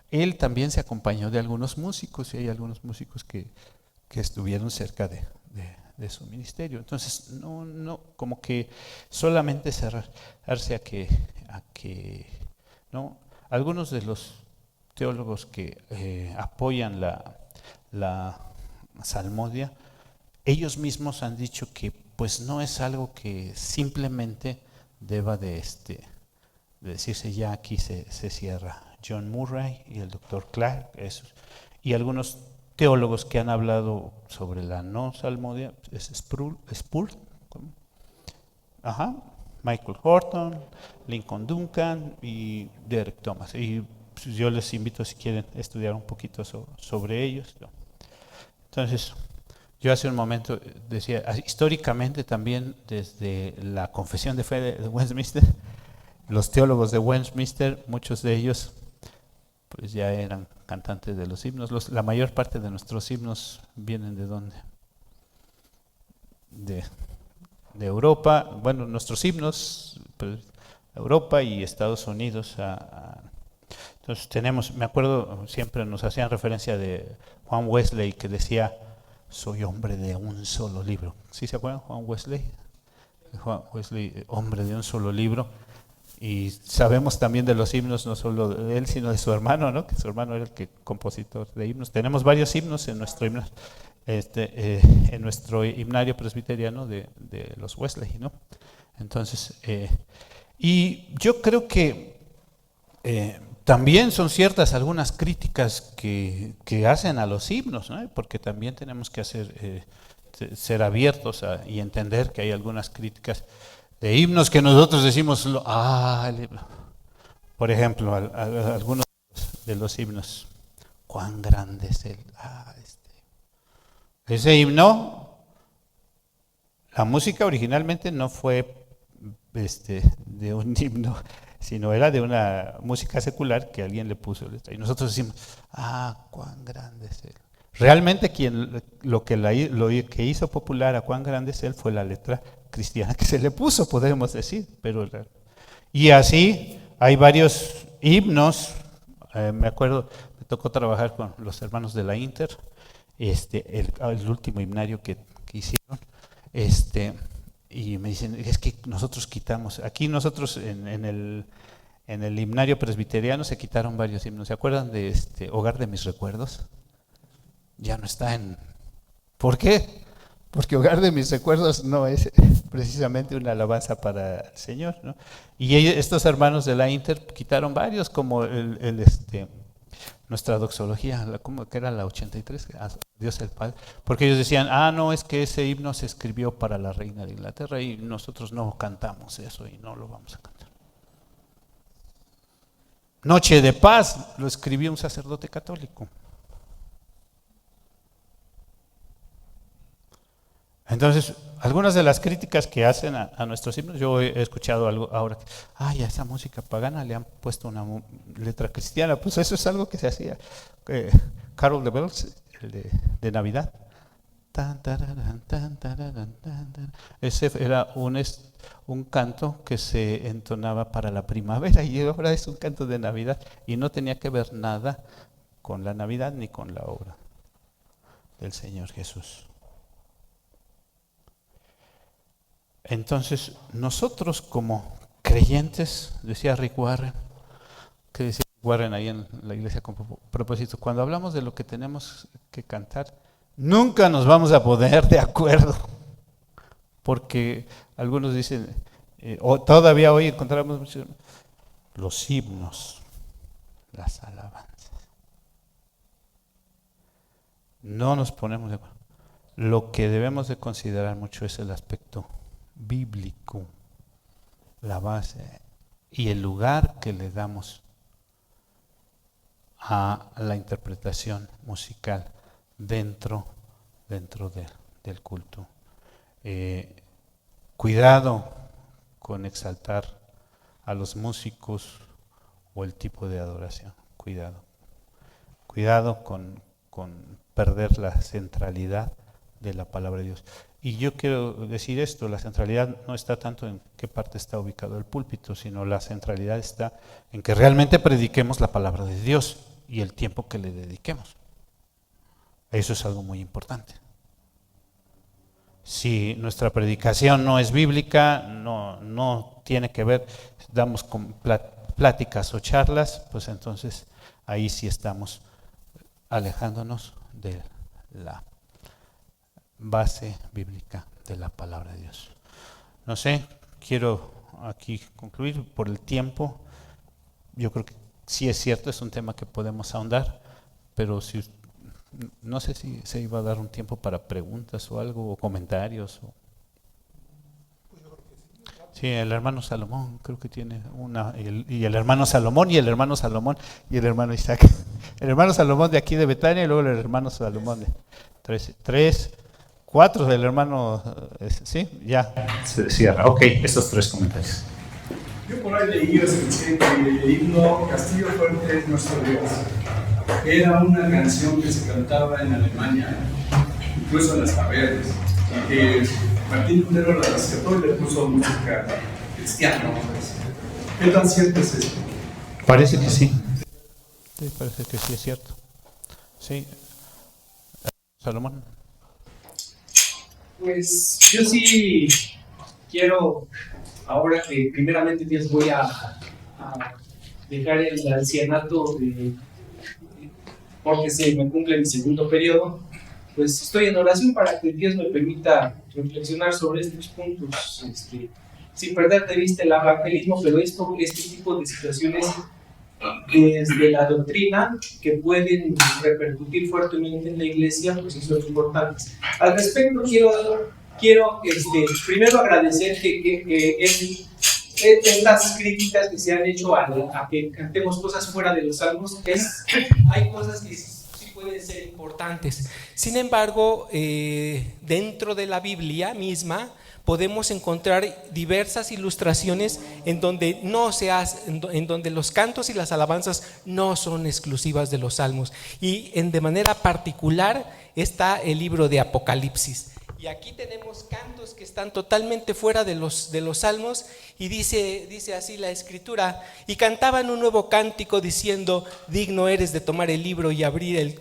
él también se acompañó de algunos músicos, y hay algunos músicos que estuvieron cerca de su ministerio. Entonces, no como que solamente cerrarse a que ¿no? algunos de los teólogos que apoyan la salmodia, ellos mismos han dicho que pues no es algo que simplemente deba de decirse ya aquí se cierra. John Murray y el doctor Clark, y algunos teólogos que han hablado sobre la no salmodia, es Spurgeon, Michael Horton, Lincoln Duncan y Derek Thomas. Y yo les invito, si quieren, estudiar un poquito sobre ellos. Entonces, yo hace un momento decía, históricamente también desde la Confesión de Fe de Westminster, los teólogos de Westminster, muchos de ellos pues ya eran cantantes de los himnos. La mayor parte de nuestros himnos vienen ¿de dónde? De Europa. Bueno, nuestros himnos, pues, Europa y Estados Unidos. Entonces tenemos, me acuerdo, siempre nos hacían referencia de Juan Wesley, que decía, soy hombre de un solo libro. ¿Sí se acuerdan? Juan Wesley, hombre de un solo libro. Y sabemos también de los himnos, no solo de él, sino de su hermano, ¿no? Que su hermano era el compositor de himnos. Tenemos varios himnos en nuestro himnario presbiteriano de los Wesley, ¿no? Entonces, y yo creo que también son ciertas algunas críticas que hacen a los himnos, ¿no? Porque también tenemos que ser abiertos y entender que hay algunas críticas de himnos que nosotros decimos, por ejemplo, algunos de los himnos, cuán grande es él. Ese himno, la música originalmente no fue de un himno, sino era de una música secular que alguien le puso letra. Y nosotros decimos, cuán grande es él. Realmente lo que hizo popular a cuán grande es él fue la letra cristiana que se le puso, podemos decir. Y así hay varios himnos. Me acuerdo, me tocó trabajar con los hermanos de la Inter, el último himnario que hicieron, y me dicen, es que nosotros quitamos, aquí nosotros en el himnario presbiteriano se quitaron varios himnos. ¿Se acuerdan de Hogar de mis recuerdos? Ya no está en... ¿Por qué? Porque Hogar de mis recuerdos no es precisamente una alabanza para el Señor, ¿no? Y estos hermanos de la Inter quitaron varios, como nuestra doxología, que era la 83, Dios el Padre, porque ellos decían, no, es que ese himno se escribió para la reina de Inglaterra y nosotros no cantamos eso y no lo vamos a cantar. Noche de Paz lo escribió un sacerdote católico. Entonces, algunas de las críticas que hacen a nuestros himnos, yo he escuchado algo ahora, a esa música pagana le han puesto una letra cristiana. Pues eso es algo que se hacía. Carol de Bells, el de Navidad. Ese era un canto que se entonaba para la primavera y ahora es un canto de Navidad y no tenía que ver nada con la Navidad ni con la obra del Señor Jesús. Entonces, nosotros como creyentes, decía Rick Warren, que decía Warren ahí en la iglesia con propósito, cuando hablamos de lo que tenemos que cantar, nunca nos vamos a poner de acuerdo, porque algunos dicen, todavía hoy encontramos muchos, los himnos, las alabanzas. No nos ponemos de acuerdo. Lo que debemos de considerar mucho es el aspecto bíblico, la base y el lugar que le damos a la interpretación musical dentro del culto. Cuidado con exaltar a los músicos o el tipo de adoración. Cuidado con perder la centralidad de la palabra de Dios. Y yo quiero decir esto, la centralidad no está tanto en qué parte está ubicado el púlpito, sino la centralidad está en que realmente prediquemos la palabra de Dios y el tiempo que le dediquemos. Eso es algo muy importante. Si nuestra predicación no es bíblica, no tiene que ver, pláticas o charlas, pues entonces ahí sí estamos alejándonos de la base bíblica de la palabra de Dios. No sé, quiero aquí concluir por el tiempo. Yo creo que sí es cierto, es un tema que podemos ahondar, pero si no sé si se iba a dar un tiempo para preguntas o algo, o comentarios. Sí, el hermano Salomón creo que tiene una, y el hermano Salomón y el hermano Salomón y el hermano Isaac. El hermano Salomón de aquí de Betania y luego el hermano Salomón de tres, cuatro del hermano, sí, ya se cierra. Ok, estos 3 comentarios. Yo por ahí leí o escuché que el himno Castillo Fuerte es nuestro Dios. Era una canción que se cantaba en Alemania, incluso en las tabernas, y que Martín Lutero la rescató y le puso música cristiana. ¿Qué tan cierto es esto? Parece que sí. Sí, parece que sí es cierto. Sí. Salomón. Pues yo sí quiero, ahora que primeramente Dios voy a dejar el ancianato porque se me cumple mi segundo periodo, pues estoy en oración para que Dios me permita reflexionar sobre estos puntos, sin perder de vista el evangelismo, pero este tipo de situaciones desde la doctrina que pueden repercutir fuertemente en la iglesia, pues eso es importante. Al respecto quiero primero agradecer que estas críticas que se han hecho a que cantemos cosas fuera de los salmos, hay cosas que sí pueden ser importantes. Sin embargo, dentro de la Biblia misma podemos encontrar diversas ilustraciones en donde en donde los cantos y las alabanzas no son exclusivas de los salmos, y de manera particular está el libro de Apocalipsis. Y aquí tenemos cantos que están totalmente fuera de los salmos, y dice así la escritura: y cantaban un nuevo cántico diciendo: digno eres de tomar el libro y abrir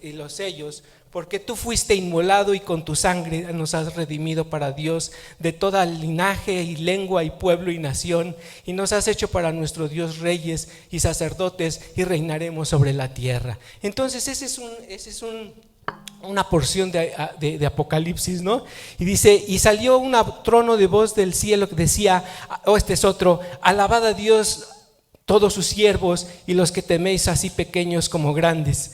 los sellos, porque tú fuiste inmolado y con tu sangre nos has redimido para Dios de toda linaje y lengua y pueblo y nación, y nos has hecho para nuestro Dios reyes y sacerdotes, y reinaremos sobre la tierra. Entonces ese es una porción de Apocalipsis, ¿no? Y dice: y salió un trono de voz del cielo que decía, este es otro: alabad a Dios todos sus siervos y los que teméis, así pequeños como grandes.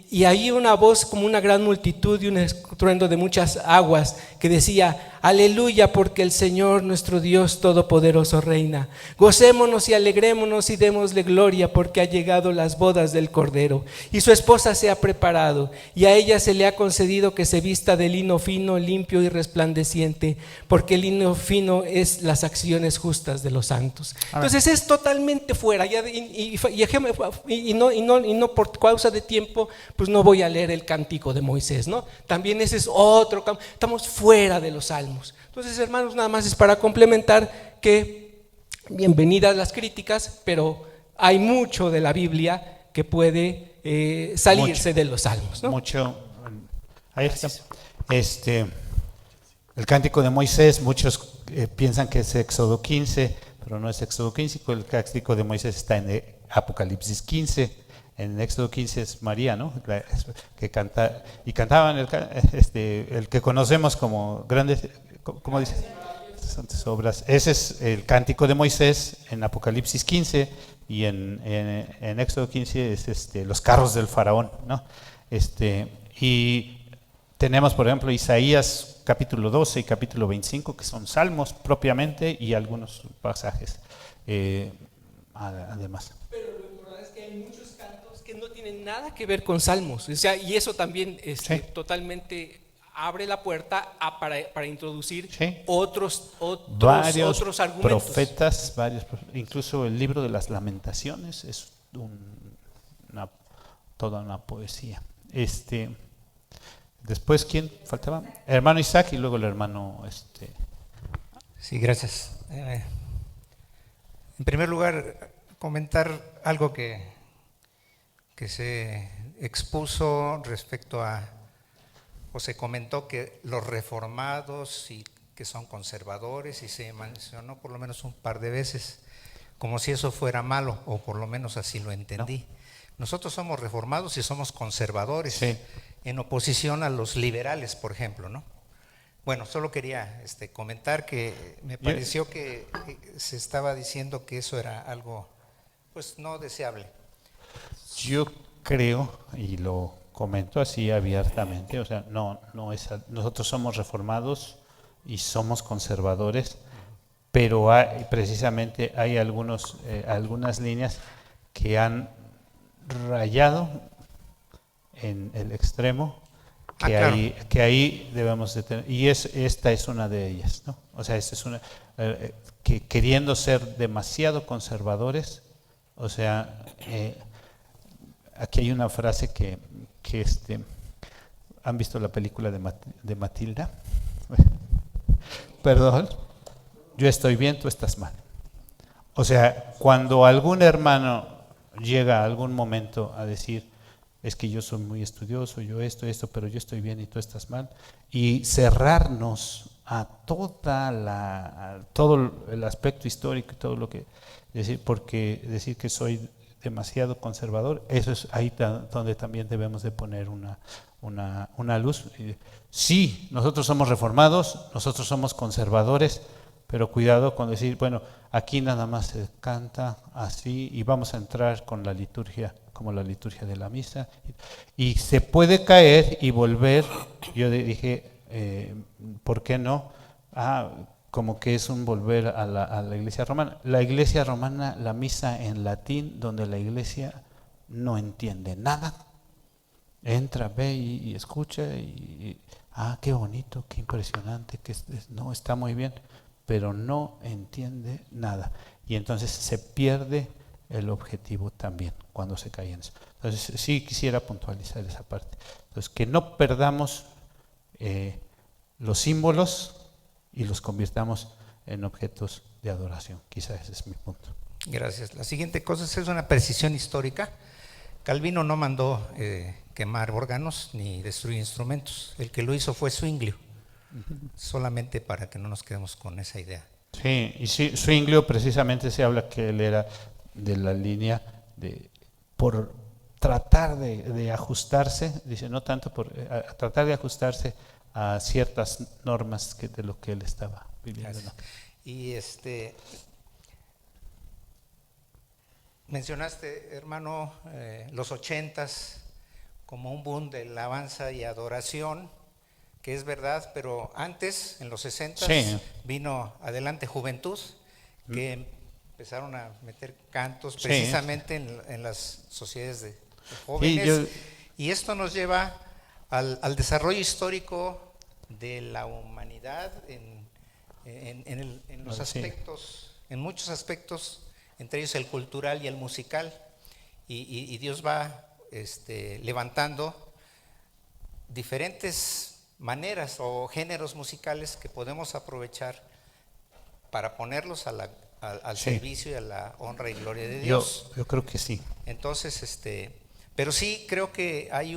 Y ahí una voz como una gran multitud y un estruendo de muchas aguas que decía: aleluya, porque el Señor nuestro Dios todopoderoso reina. Gocémonos y alegrémonos y démosle gloria, porque ha llegado las bodas del Cordero y su esposa se ha preparado, y a ella se le ha concedido que se vista de lino fino, limpio y resplandeciente, porque el lino fino es las acciones justas de los santos. Entonces es totalmente fuera, y no por causa de tiempo pues no voy a leer el cántico de Moisés, ¿no? También ese es otro, estamos fuera de los salmos. Entonces, hermanos, nada más es para complementar que bienvenidas las críticas, pero hay mucho de la Biblia que puede salirse de los salmos, ¿no? Mucho. Ahí está. El cántico de Moisés, muchos piensan que es Éxodo 15, pero no es Éxodo 15, el cántico de Moisés está en Apocalipsis 15. En Éxodo 15 es María, ¿no? Que canta, y cantaban el que conocemos como grandes, ¿cómo dice? Santas obras. Ese es el cántico de Moisés en Apocalipsis 15, y en Éxodo 15 es los carros del faraón, ¿no? Y tenemos, por ejemplo, Isaías capítulo 12 y capítulo 25, que son salmos propiamente, y algunos pasajes además. Pero lo verdad es que hay muchos cantos que no tienen nada que ver con salmos, o sea, y eso también Sí. totalmente abre la puerta para introducir Sí. otros argumentos. Profetas, incluso el libro de las Lamentaciones es toda una poesía. Después, ¿quién faltaba? Hermano Isaac y luego el hermano. Sí, gracias. En primer lugar, comentar algo que se expuso respecto a, o se comentó, que los reformados y que son conservadores, y se mencionó por lo menos un par de veces. como si eso fuera malo, o por lo menos así lo entendí. ¿No? Nosotros somos reformados y somos conservadores, sí, en oposición a los liberales, por ejemplo, ¿no? Bueno, solo quería comentar que me pareció que se estaba diciendo que eso era algo, pues, no deseable. Yo creo, y lo comento así abiertamente, o sea, no es, nosotros somos reformados y somos conservadores, pero precisamente hay algunas líneas que han rayado en el extremo, claro, que ahí debemos de tener, y esta es una de ellas, ¿no? O sea, esta es una, que queriendo ser demasiado conservadores, o sea, aquí hay una frase que ¿han visto la película de Matilda? Perdón, yo estoy bien, tú estás mal. O sea, cuando algún hermano llega a algún momento a decir, es que yo soy muy estudioso, yo esto, pero yo estoy bien y tú estás mal, y cerrarnos a todo el aspecto histórico y todo lo que decir, porque decir que soy demasiado conservador, eso es ahí donde también debemos de poner una luz. Sí, nosotros somos reformados, nosotros somos conservadores, pero cuidado con decir, bueno, aquí nada más se canta así y vamos a entrar con la liturgia, como la liturgia de la misa, y se puede caer y volver. Yo dije, ¿por qué no? Como que es un volver a la iglesia romana. La iglesia romana, la misa en latín, donde la iglesia no entiende nada. Entra, ve y escucha qué bonito, qué impresionante, no, está muy bien, pero no entiende nada. Y entonces se pierde el objetivo también cuando se cae en eso. Entonces sí quisiera puntualizar esa parte. Entonces que no perdamos los símbolos y los convirtamos en objetos de adoración. Quizás ese es mi punto. Gracias. La siguiente cosa es una precisión histórica. Calvino no mandó quemar órganos ni destruir instrumentos. El que lo hizo fue Zwinglio, solamente para que no nos quedemos con esa idea. Sí, y Zwinglio precisamente se habla que él era de la línea por tratar de ajustarse, dice, no tanto por tratar de ajustarse a ciertas normas de lo que él estaba viviendo, ¿no? Y mencionaste, hermano, los 80s como un boom de alabanza y adoración, que es verdad, pero antes, en los 60s, sí, vino Adelante Juventud, que empezaron a meter cantos precisamente en las sociedades de jóvenes, y esto nos lleva al desarrollo histórico de la humanidad en los aspectos, en muchos aspectos, entre ellos el cultural y el musical, y Dios va levantando diferentes maneras o géneros musicales que podemos aprovechar para ponerlos al servicio y a la honra y gloria de Dios. Yo creo que sí. Entonces, pero sí creo que hay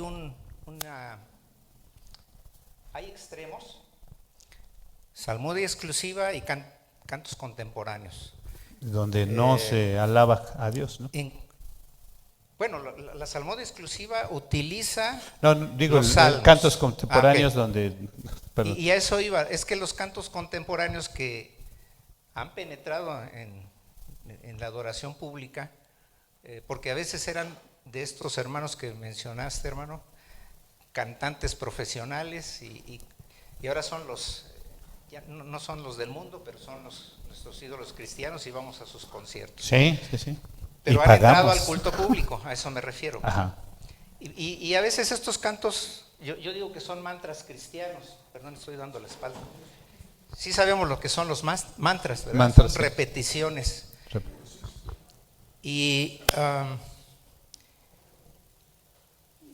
hay extremos, salmodia exclusiva y cantos contemporáneos. Donde no se alaba a Dios, ¿no? Bueno, la salmodia exclusiva utiliza los salmos. Cantos contemporáneos okay. Donde... Y a eso iba, es que los cantos contemporáneos que han penetrado en la adoración pública, porque a veces eran de estos hermanos que mencionaste, hermano, cantantes profesionales y ahora son ya no son los del mundo, pero son nuestros ídolos cristianos y vamos a sus conciertos. Sí. Pero han entrado al culto público, a eso me refiero. Ajá. Y a veces estos cantos, yo digo que son mantras cristianos, perdón, estoy dando la espalda. Sí sabemos lo que son los mantras, ¿verdad? Son repeticiones. Y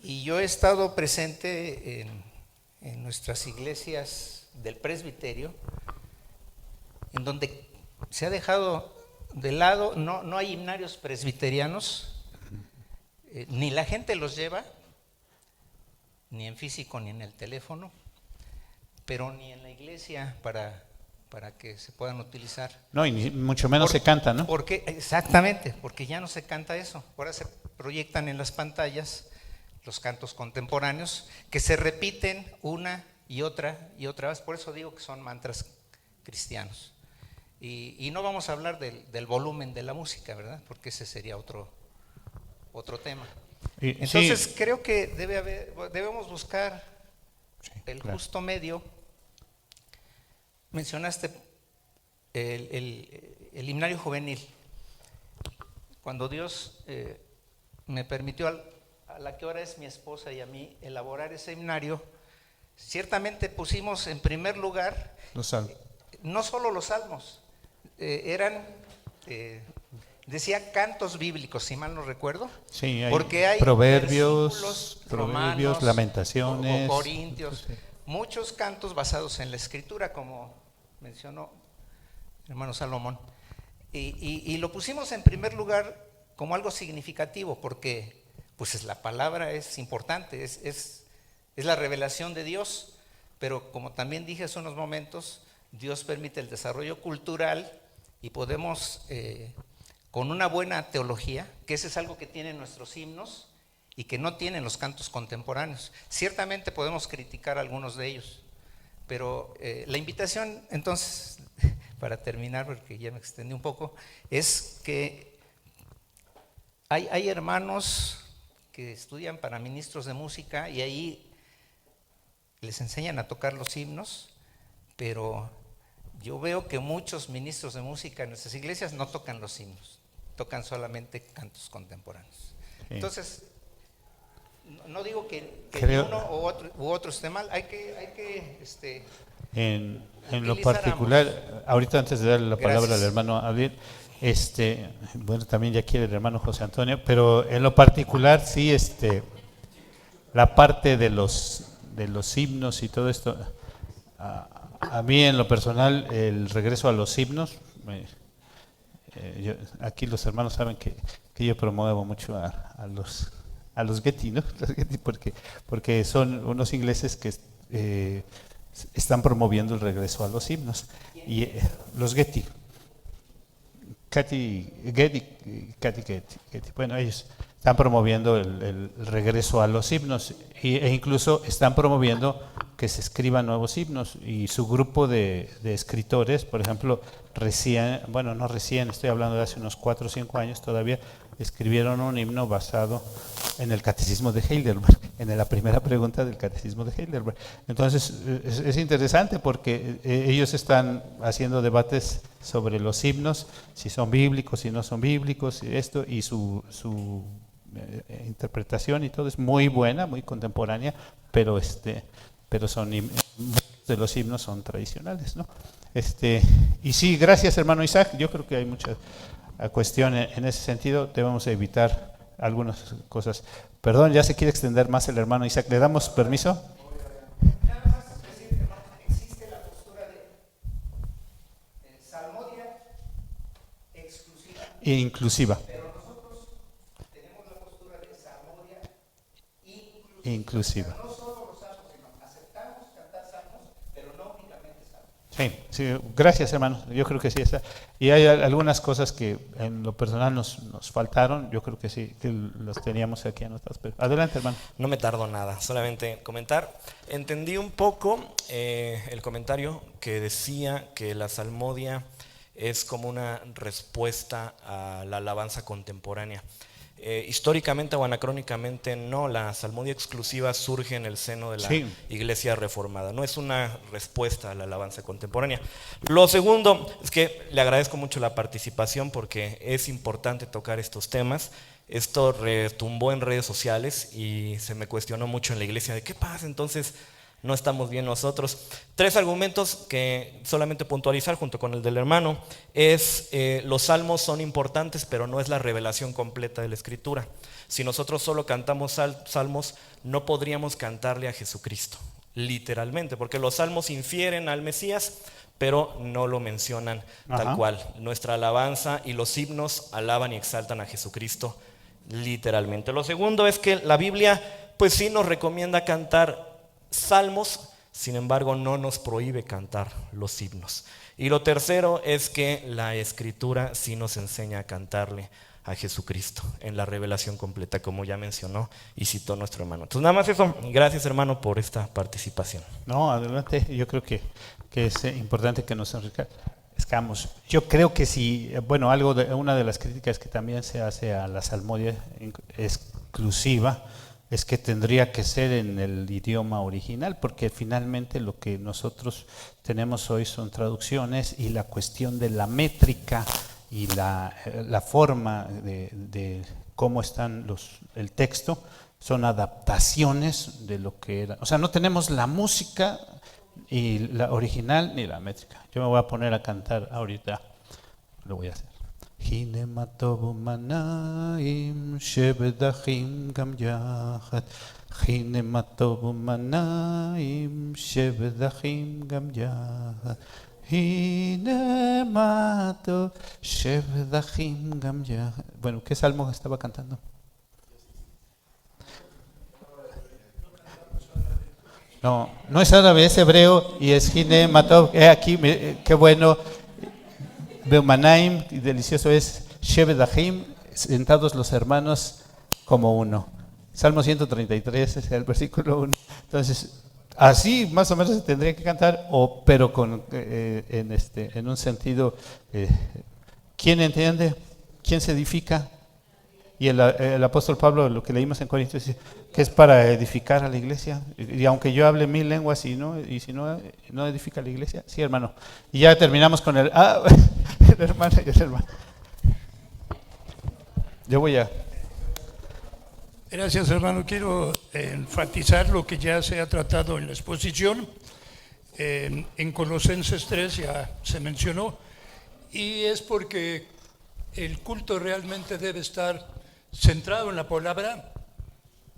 yo he estado presente en nuestras iglesias del presbiterio, en donde se ha dejado de lado, no hay himnarios presbiterianos, ni la gente los lleva, ni en físico ni en el teléfono, pero ni en la iglesia para para que se puedan utilizar. No, y mucho menos se canta, ¿no? Exactamente, porque ya no se canta eso. Ahora se proyectan en las pantallas los cantos contemporáneos que se repiten una y otra vez. Por eso digo que son mantras cristianos. Y no vamos a hablar del volumen de la música, ¿verdad? Porque ese sería otro tema. Entonces sí, creo que debemos buscar el justo medio. Mencionaste el himnario juvenil. Cuando Dios me permitió a la que ahora es mi esposa y a mí elaborar ese himnario, ciertamente pusimos en primer lugar los salmos. No solo los salmos, decía cantos bíblicos, si mal no recuerdo. Sí, hay porque hay proverbios, romanos, lamentaciones, o corintios, muchos cantos basados en la escritura, como mencionó el hermano Salomón. Y lo pusimos en primer lugar como algo significativo, porque pues la palabra es importante, es la revelación de Dios, pero como también dije hace unos momentos, Dios permite el desarrollo cultural y podemos, con una buena teología, que ese es algo que tienen nuestros himnos y que no tienen los cantos contemporáneos. Ciertamente podemos criticar algunos de ellos, pero la invitación, entonces, para terminar, porque ya me extendí un poco, es que hay hermanos que estudian para ministros de música y ahí les enseñan a tocar los himnos, pero yo veo que muchos ministros de música en nuestras iglesias no tocan los himnos, tocan solamente cantos contemporáneos. Sí. Entonces, no digo que uno u otro esté mal, hay que en lo particular, ahorita antes de darle la palabra al hermano Abdiel, bueno, también ya quiere el hermano José Antonio, pero en lo particular sí, la parte de los himnos y todo esto, a mí en lo personal, el regreso a los himnos, aquí los hermanos saben que yo promuevo mucho a los Getty, ¿no? Los Getty porque son unos ingleses que están promoviendo el regreso a los himnos. Y los Getty. Bueno, ellos están promoviendo el regreso a los himnos e incluso están promoviendo que se escriban nuevos himnos, y su grupo de escritores, por ejemplo, estoy hablando de hace unos 4 o 5 años todavía, escribieron un himno basado en el catecismo de Heidelberg, en la primera pregunta del catecismo de Heidelberg. Entonces es interesante porque ellos están haciendo debates sobre los himnos, si son bíblicos, si no son bíblicos, y su interpretación y todo es muy buena, muy contemporánea, pero son de los himnos son tradicionales, ¿no? Y sí, gracias hermano Isaac, yo creo que hay mucha cuestión en ese sentido, debemos evitar algunas cosas. Perdón, ya se quiere extender más el hermano Isaac, ¿le damos permiso? Nada más decir, hermano, existe la postura de salmodia exclusiva e inclusiva. Pero nosotros tenemos la postura de salmodia inclusiva. No solo los salmos, sino aceptamos cantar salmos, pero no únicamente salmos. Sí, gracias hermano, yo creo que sí está. Y hay algunas cosas que en lo personal nos faltaron, yo creo que sí, que las teníamos aquí anotadas. Pero adelante hermano. No me tardo nada, solamente comentar. Entendí un poco el comentario que decía que la salmodia es como una respuesta a la alabanza contemporánea. Históricamente o anacrónicamente no, la salmodia exclusiva surge en el seno de la Iglesia Reformada, no es una respuesta a la alabanza contemporánea. Lo segundo es que le agradezco mucho la participación porque es importante tocar estos temas. Esto retumbó en redes sociales y se me cuestionó mucho en la iglesia de qué pasa, entonces no estamos bien nosotros. 3 argumentos que solamente puntualizar junto con el del hermano es los salmos son importantes, pero no es la revelación completa de la escritura. Si nosotros solo cantamos salmos, no podríamos cantarle a Jesucristo, literalmente, porque los salmos infieren al Mesías, pero no lo mencionan tal cual. Nuestra alabanza y los himnos alaban y exaltan a Jesucristo literalmente. Lo segundo es que la Biblia pues sí nos recomienda cantar salmos Sin embargo, no nos prohíbe cantar los himnos. Y lo tercero es que la Escritura sí nos enseña a cantarle a Jesucristo en la revelación completa, como ya mencionó y citó nuestro hermano. Entonces, nada más eso. Gracias, hermano, por esta participación. No, adelante. Yo creo que es importante que nos enriquezcamos. Yo creo que si, bueno, una de las críticas que también se hace a la salmodia exclusiva es que tendría que ser en el idioma original, porque finalmente lo que nosotros tenemos hoy son traducciones, y la cuestión de la métrica y la forma de cómo están el texto son adaptaciones de lo que era. O sea, no tenemos la música y la original ni la métrica. Yo me voy a poner a cantar ahorita, lo voy a hacer. הנה מה טוב ומנעים שבדחים גם יחד, הנה מה טוב ומנעים שבדחים גם יחד, הנה מה טוב שבדחים גם יחד. Bueno, ¿qué salmo estaba cantando? No es árabe, es hebreo y es hine ma tov. Aquí, qué bueno. Beumanaim, y delicioso es Shebedahim, sentados los hermanos como uno. Salmo 133 es el versículo 1. Entonces, así más o menos se tendría que cantar, pero en un sentido, ¿quién entiende? ¿Quién se edifica? Y el apóstol Pablo, lo que leímos en Corintios, dice que es para edificar a la iglesia. Y aunque yo hable 1000 lenguas y si no edifica a la iglesia, sí, hermano. Y ya terminamos con el hermano y el hermano. Yo voy a... Gracias, hermano. Quiero enfatizar lo que ya se ha tratado en la exposición. En Colosenses 3 ya se mencionó, y es porque el culto realmente debe estar centrado en la palabra,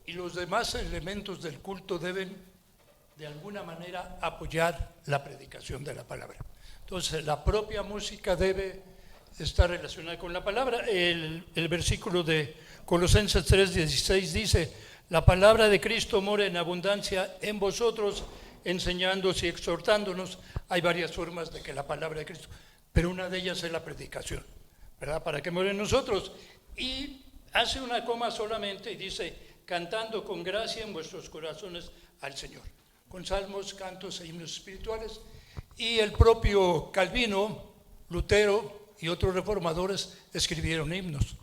y los demás elementos del culto deben de alguna manera apoyar la predicación de la palabra. Entonces, la propia música debe estar relacionada con la palabra. El versículo de Colosenses 3:16 dice: la palabra de Cristo mora en abundancia en vosotros, enseñándonos y exhortándonos. Hay varias formas de que la palabra de Cristo, pero una de ellas es la predicación, ¿verdad? Para que more en nosotros. Y hace una coma solamente y dice: cantando con gracia en vuestros corazones al Señor, con salmos, cantos e himnos espirituales. Y el propio Calvino, Lutero y otros reformadores escribieron himnos,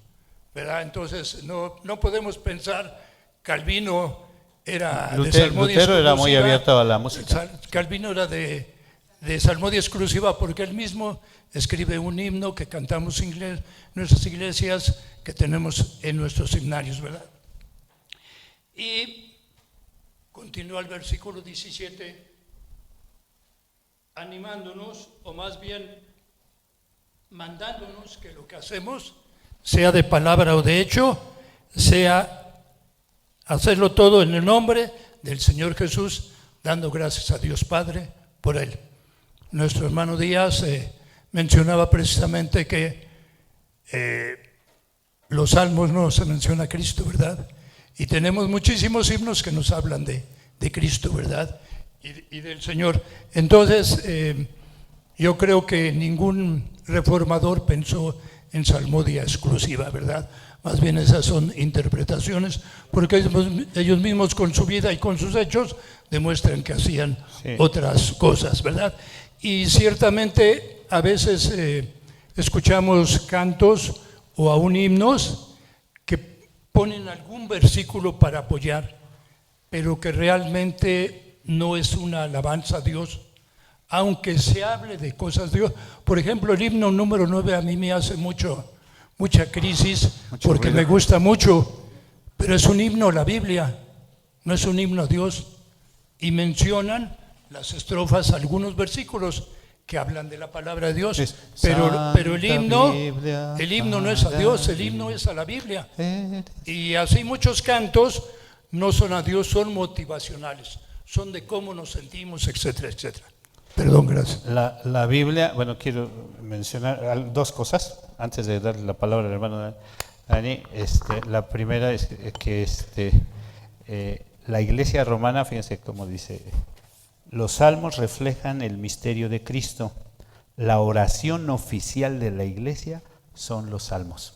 ¿verdad? Entonces no podemos pensar Calvino era de salmodia Lutero era muy exclusiva. abierto a la música. Calvino era de salmodia exclusiva, porque él mismo escribe un himno que cantamos en nuestras iglesias, que tenemos en nuestros himnarios, ¿verdad? Y continúa el versículo 17, animándonos, o más bien mandándonos que lo que hacemos, sea de palabra o de hecho, sea hacerlo todo en el nombre del Señor Jesús, dando gracias a Dios Padre por Él. Nuestro hermano Díaz mencionaba precisamente que los salmos no se menciona a Cristo, ¿verdad? Y tenemos muchísimos himnos que nos hablan de Cristo, ¿verdad? Y del Señor. Entonces, yo creo que ningún reformador pensó en salmodia exclusiva, ¿verdad? Más bien esas son interpretaciones, porque ellos mismos con su vida y con sus hechos demuestran que hacían otras cosas, ¿verdad? Y ciertamente a veces escuchamos cantos o aún himnos que ponen algún versículo para apoyar, pero que realmente no es una alabanza a Dios, aunque se hable de cosas de Dios. Por ejemplo, el himno número 9 a mí me hace mucha crisis, porque me gusta mucho, pero es un himno a la Biblia, no es un himno a Dios. Y mencionan las estrofas, algunos versículos que hablan de la palabra de Dios, pero el himno no es a Dios, el himno es a la Biblia. Y así muchos cantos no son a Dios, son motivacionales, son de cómo nos sentimos, etcétera, etcétera. Perdón, gracias. La Biblia, bueno, quiero mencionar dos cosas antes de darle la palabra al hermano Dani. La primera es que la iglesia romana, fíjense cómo dice Los salmos reflejan el misterio de Cristo. La oración oficial de la iglesia son los salmos.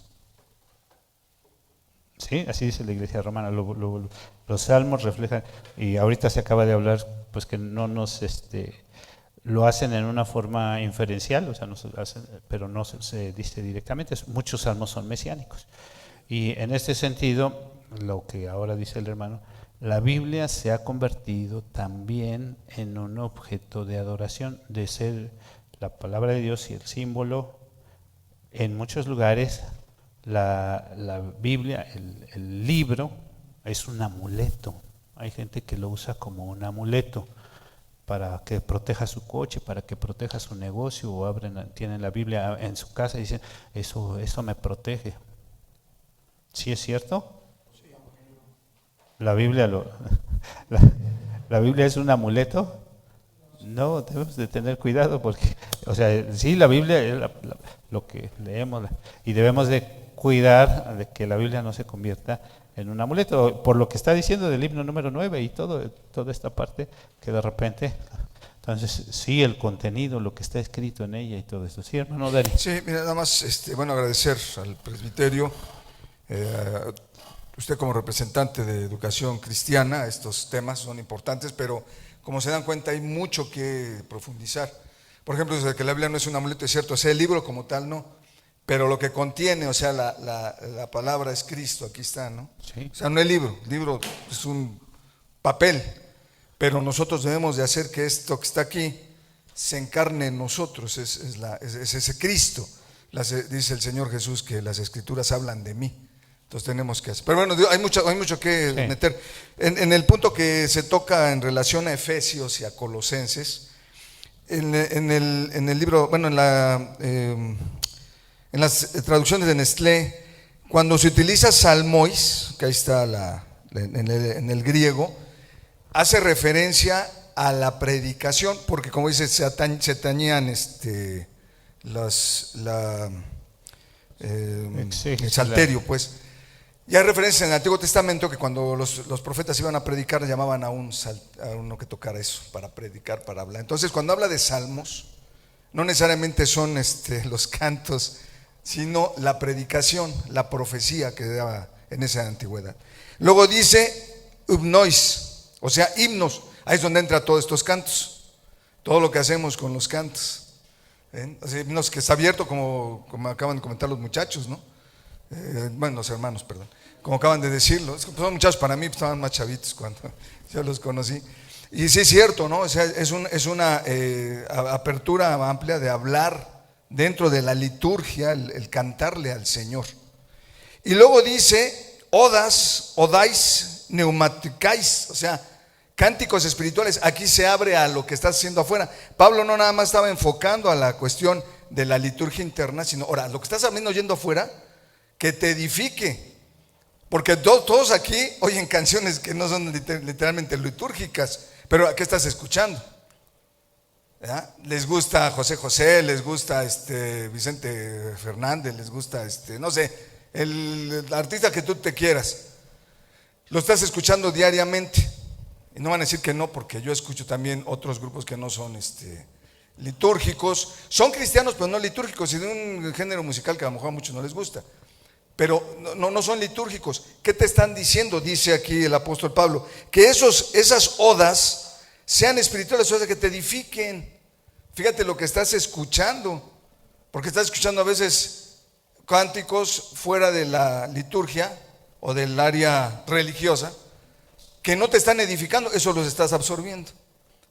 ¿Sí? Así dice la iglesia romana. Los salmos reflejan, y ahorita se acaba de hablar, pues que no nos lo hacen en una forma inferencial, o sea, no se hacen, pero no se dice directamente. Muchos salmos son mesiánicos. Y en este sentido, lo que ahora dice el hermano, la Biblia se ha convertido también en un objeto de adoración, de ser la palabra de Dios y el símbolo. En muchos lugares la Biblia, el libro, es un amuleto. Hay gente que lo usa como un amuleto para que proteja su coche, para que proteja su negocio, o tienen la Biblia en su casa y dicen, eso me protege. ¿Sí es cierto? ¿La Biblia la Biblia es un amuleto? No, debemos de tener cuidado porque, o sea, sí, la Biblia es lo que leemos y debemos de cuidar de que la Biblia no se convierta en un amuleto, por lo que está diciendo del himno número 9 y toda esta parte que de repente, entonces sí, el contenido, lo que está escrito en ella y todo eso. Sí, hermano Dani. Sí, mira, nada más, agradecer al presbiterio, usted como representante de educación cristiana, estos temas son importantes, pero como se dan cuenta hay mucho que profundizar. Por ejemplo, desde que la Biblia no es un amuleto, es cierto, o sea, el libro como tal no, pero lo que contiene, o sea, la palabra es Cristo, aquí está, ¿no? Sí. O sea, no el libro es un papel, pero nosotros debemos de hacer que esto que está aquí se encarne en nosotros, es ese Cristo. Dice el Señor Jesús que las Escrituras hablan de mí. Entonces tenemos que hacer. Pero bueno, hay mucho que meter. En el punto que se toca en relación a Efesios y a Colosenses, en el libro, bueno, en las traducciones de Nestlé, cuando se utiliza salmois, que ahí está en el griego, hace referencia a la predicación, porque como dice, se atañían el salterio, pues. Y hay referencias en el Antiguo Testamento que cuando los profetas iban a predicar llamaban a uno que tocara eso, para predicar, para hablar. Entonces cuando habla de salmos, no necesariamente son los cantos, sino la predicación, la profecía que daba en esa antigüedad. Luego dice himnois, o sea, himnos. Ahí es donde entra todos estos cantos, todo lo que hacemos con los cantos. O sea, himnos que está abierto, como acaban de comentar los muchachos, ¿no? Bueno, los hermanos, perdón, como acaban de decirlo, son muchachos, para mí estaban más chavitos cuando yo los conocí. Y sí es cierto, ¿no? O sea, es una apertura amplia de hablar dentro de la liturgia, el cantarle al Señor. Y luego dice odas, odais, neumaticais, o sea, cánticos espirituales. Aquí se abre a lo que está haciendo afuera. Pablo no nada más estaba enfocando a la cuestión de la liturgia interna, sino ahora lo que estás oyendo afuera, que te edifique, porque todos aquí oyen canciones que no son literalmente litúrgicas, pero ¿qué estás escuchando? ¿Ya? Les gusta José José, les gusta Vicente Fernández, les gusta no sé, el artista que tú te quieras, lo estás escuchando diariamente, y no van a decir que no, porque yo escucho también otros grupos que no son litúrgicos, son cristianos pero no litúrgicos, y de un género musical que a lo mejor a muchos no les gusta, pero no son litúrgicos. ¿Qué te están diciendo? Dice aquí el apóstol Pablo, que esas odas sean espirituales, o sea, que te edifiquen. Fíjate lo que estás escuchando, porque estás escuchando a veces cánticos fuera de la liturgia o del área religiosa que no te están edificando, eso los estás absorbiendo.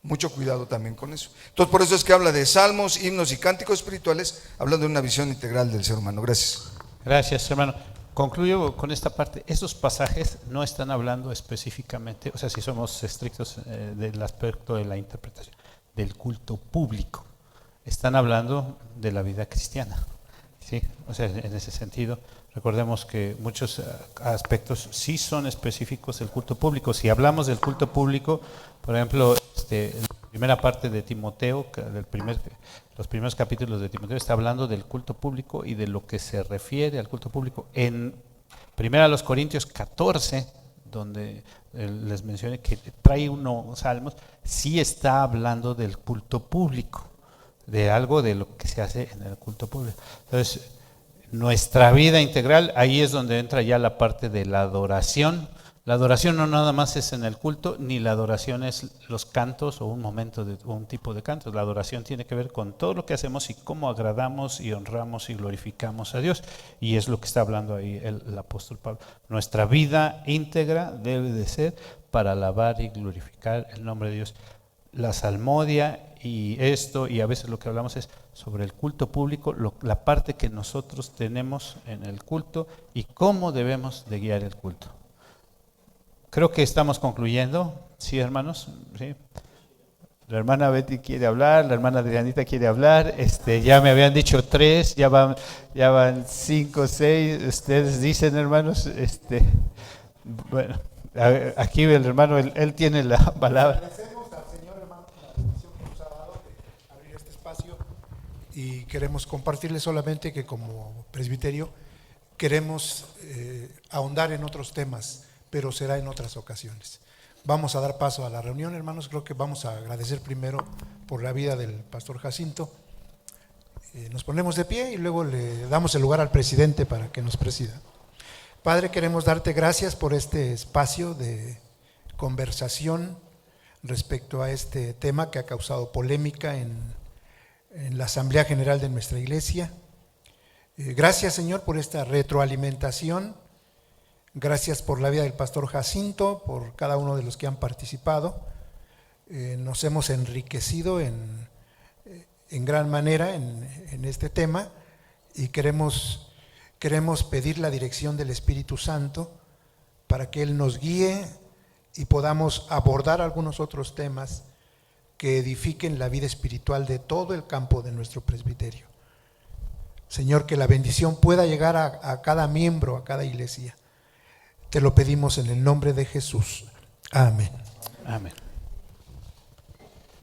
Mucho cuidado también con eso. Entonces por eso es que habla de salmos, himnos y cánticos espirituales, hablando de una visión integral del ser humano. Gracias. Gracias, hermano. Concluyo con esta parte. Estos pasajes no están hablando específicamente, o sea, si somos estrictos del aspecto de la interpretación, del culto público. Están hablando de la vida cristiana, ¿sí? O sea, en ese sentido, recordemos que muchos aspectos sí son específicos del culto público. Si hablamos del culto público, por ejemplo, la primera parte de Timoteo, los primeros capítulos de Timoteo, está hablando del culto público y de lo que se refiere al culto público. En 1 Corintios 14, donde les mencioné que trae unos salmos, sí está hablando del culto público, de algo de lo que se hace en el culto público. Entonces, nuestra vida integral, ahí es donde entra ya la parte de la adoración. La adoración no nada más es en el culto, ni la adoración es los cantos o un momento o un tipo de cantos. La adoración tiene que ver con todo lo que hacemos y cómo agradamos y honramos y glorificamos a Dios. Y es lo que está hablando ahí el apóstol Pablo. Nuestra vida íntegra debe de ser para alabar y glorificar el nombre de Dios. La salmodia y esto, y a veces lo que hablamos es sobre el culto público, la parte que nosotros tenemos en el culto y cómo debemos de guiar el culto. Creo que estamos concluyendo, ¿sí, hermanos? ¿Sí? La hermana Betty quiere hablar, la hermana Adrianita quiere hablar, ya me habían dicho 3, ya van 5, 6, ustedes dicen, hermanos, bueno, aquí el hermano, él tiene la palabra. Agradecemos al Señor, hermano, la bendición que nos ha dado de abrir este espacio y queremos compartirles solamente que como presbiterio queremos ahondar en otros temas, pero será en otras ocasiones. Vamos a dar paso a la reunión, hermanos. Creo que vamos a agradecer primero por la vida del pastor Jacinto. Nos ponemos de pie y luego le damos el lugar al presidente para que nos presida. Padre, queremos darte gracias por este espacio de conversación respecto a este tema que ha causado polémica en la Asamblea General de nuestra iglesia. Gracias, Señor, por esta retroalimentación. Gracias por la vida del pastor Jacinto, por cada uno de los que han participado. Nos hemos enriquecido en gran manera en este tema y queremos pedir la dirección del Espíritu Santo para que Él nos guíe y podamos abordar algunos otros temas que edifiquen la vida espiritual de todo el campo de nuestro presbiterio. Señor, que la bendición pueda llegar a cada miembro, a cada iglesia. Te lo pedimos en el nombre de Jesús. Amén. Amén.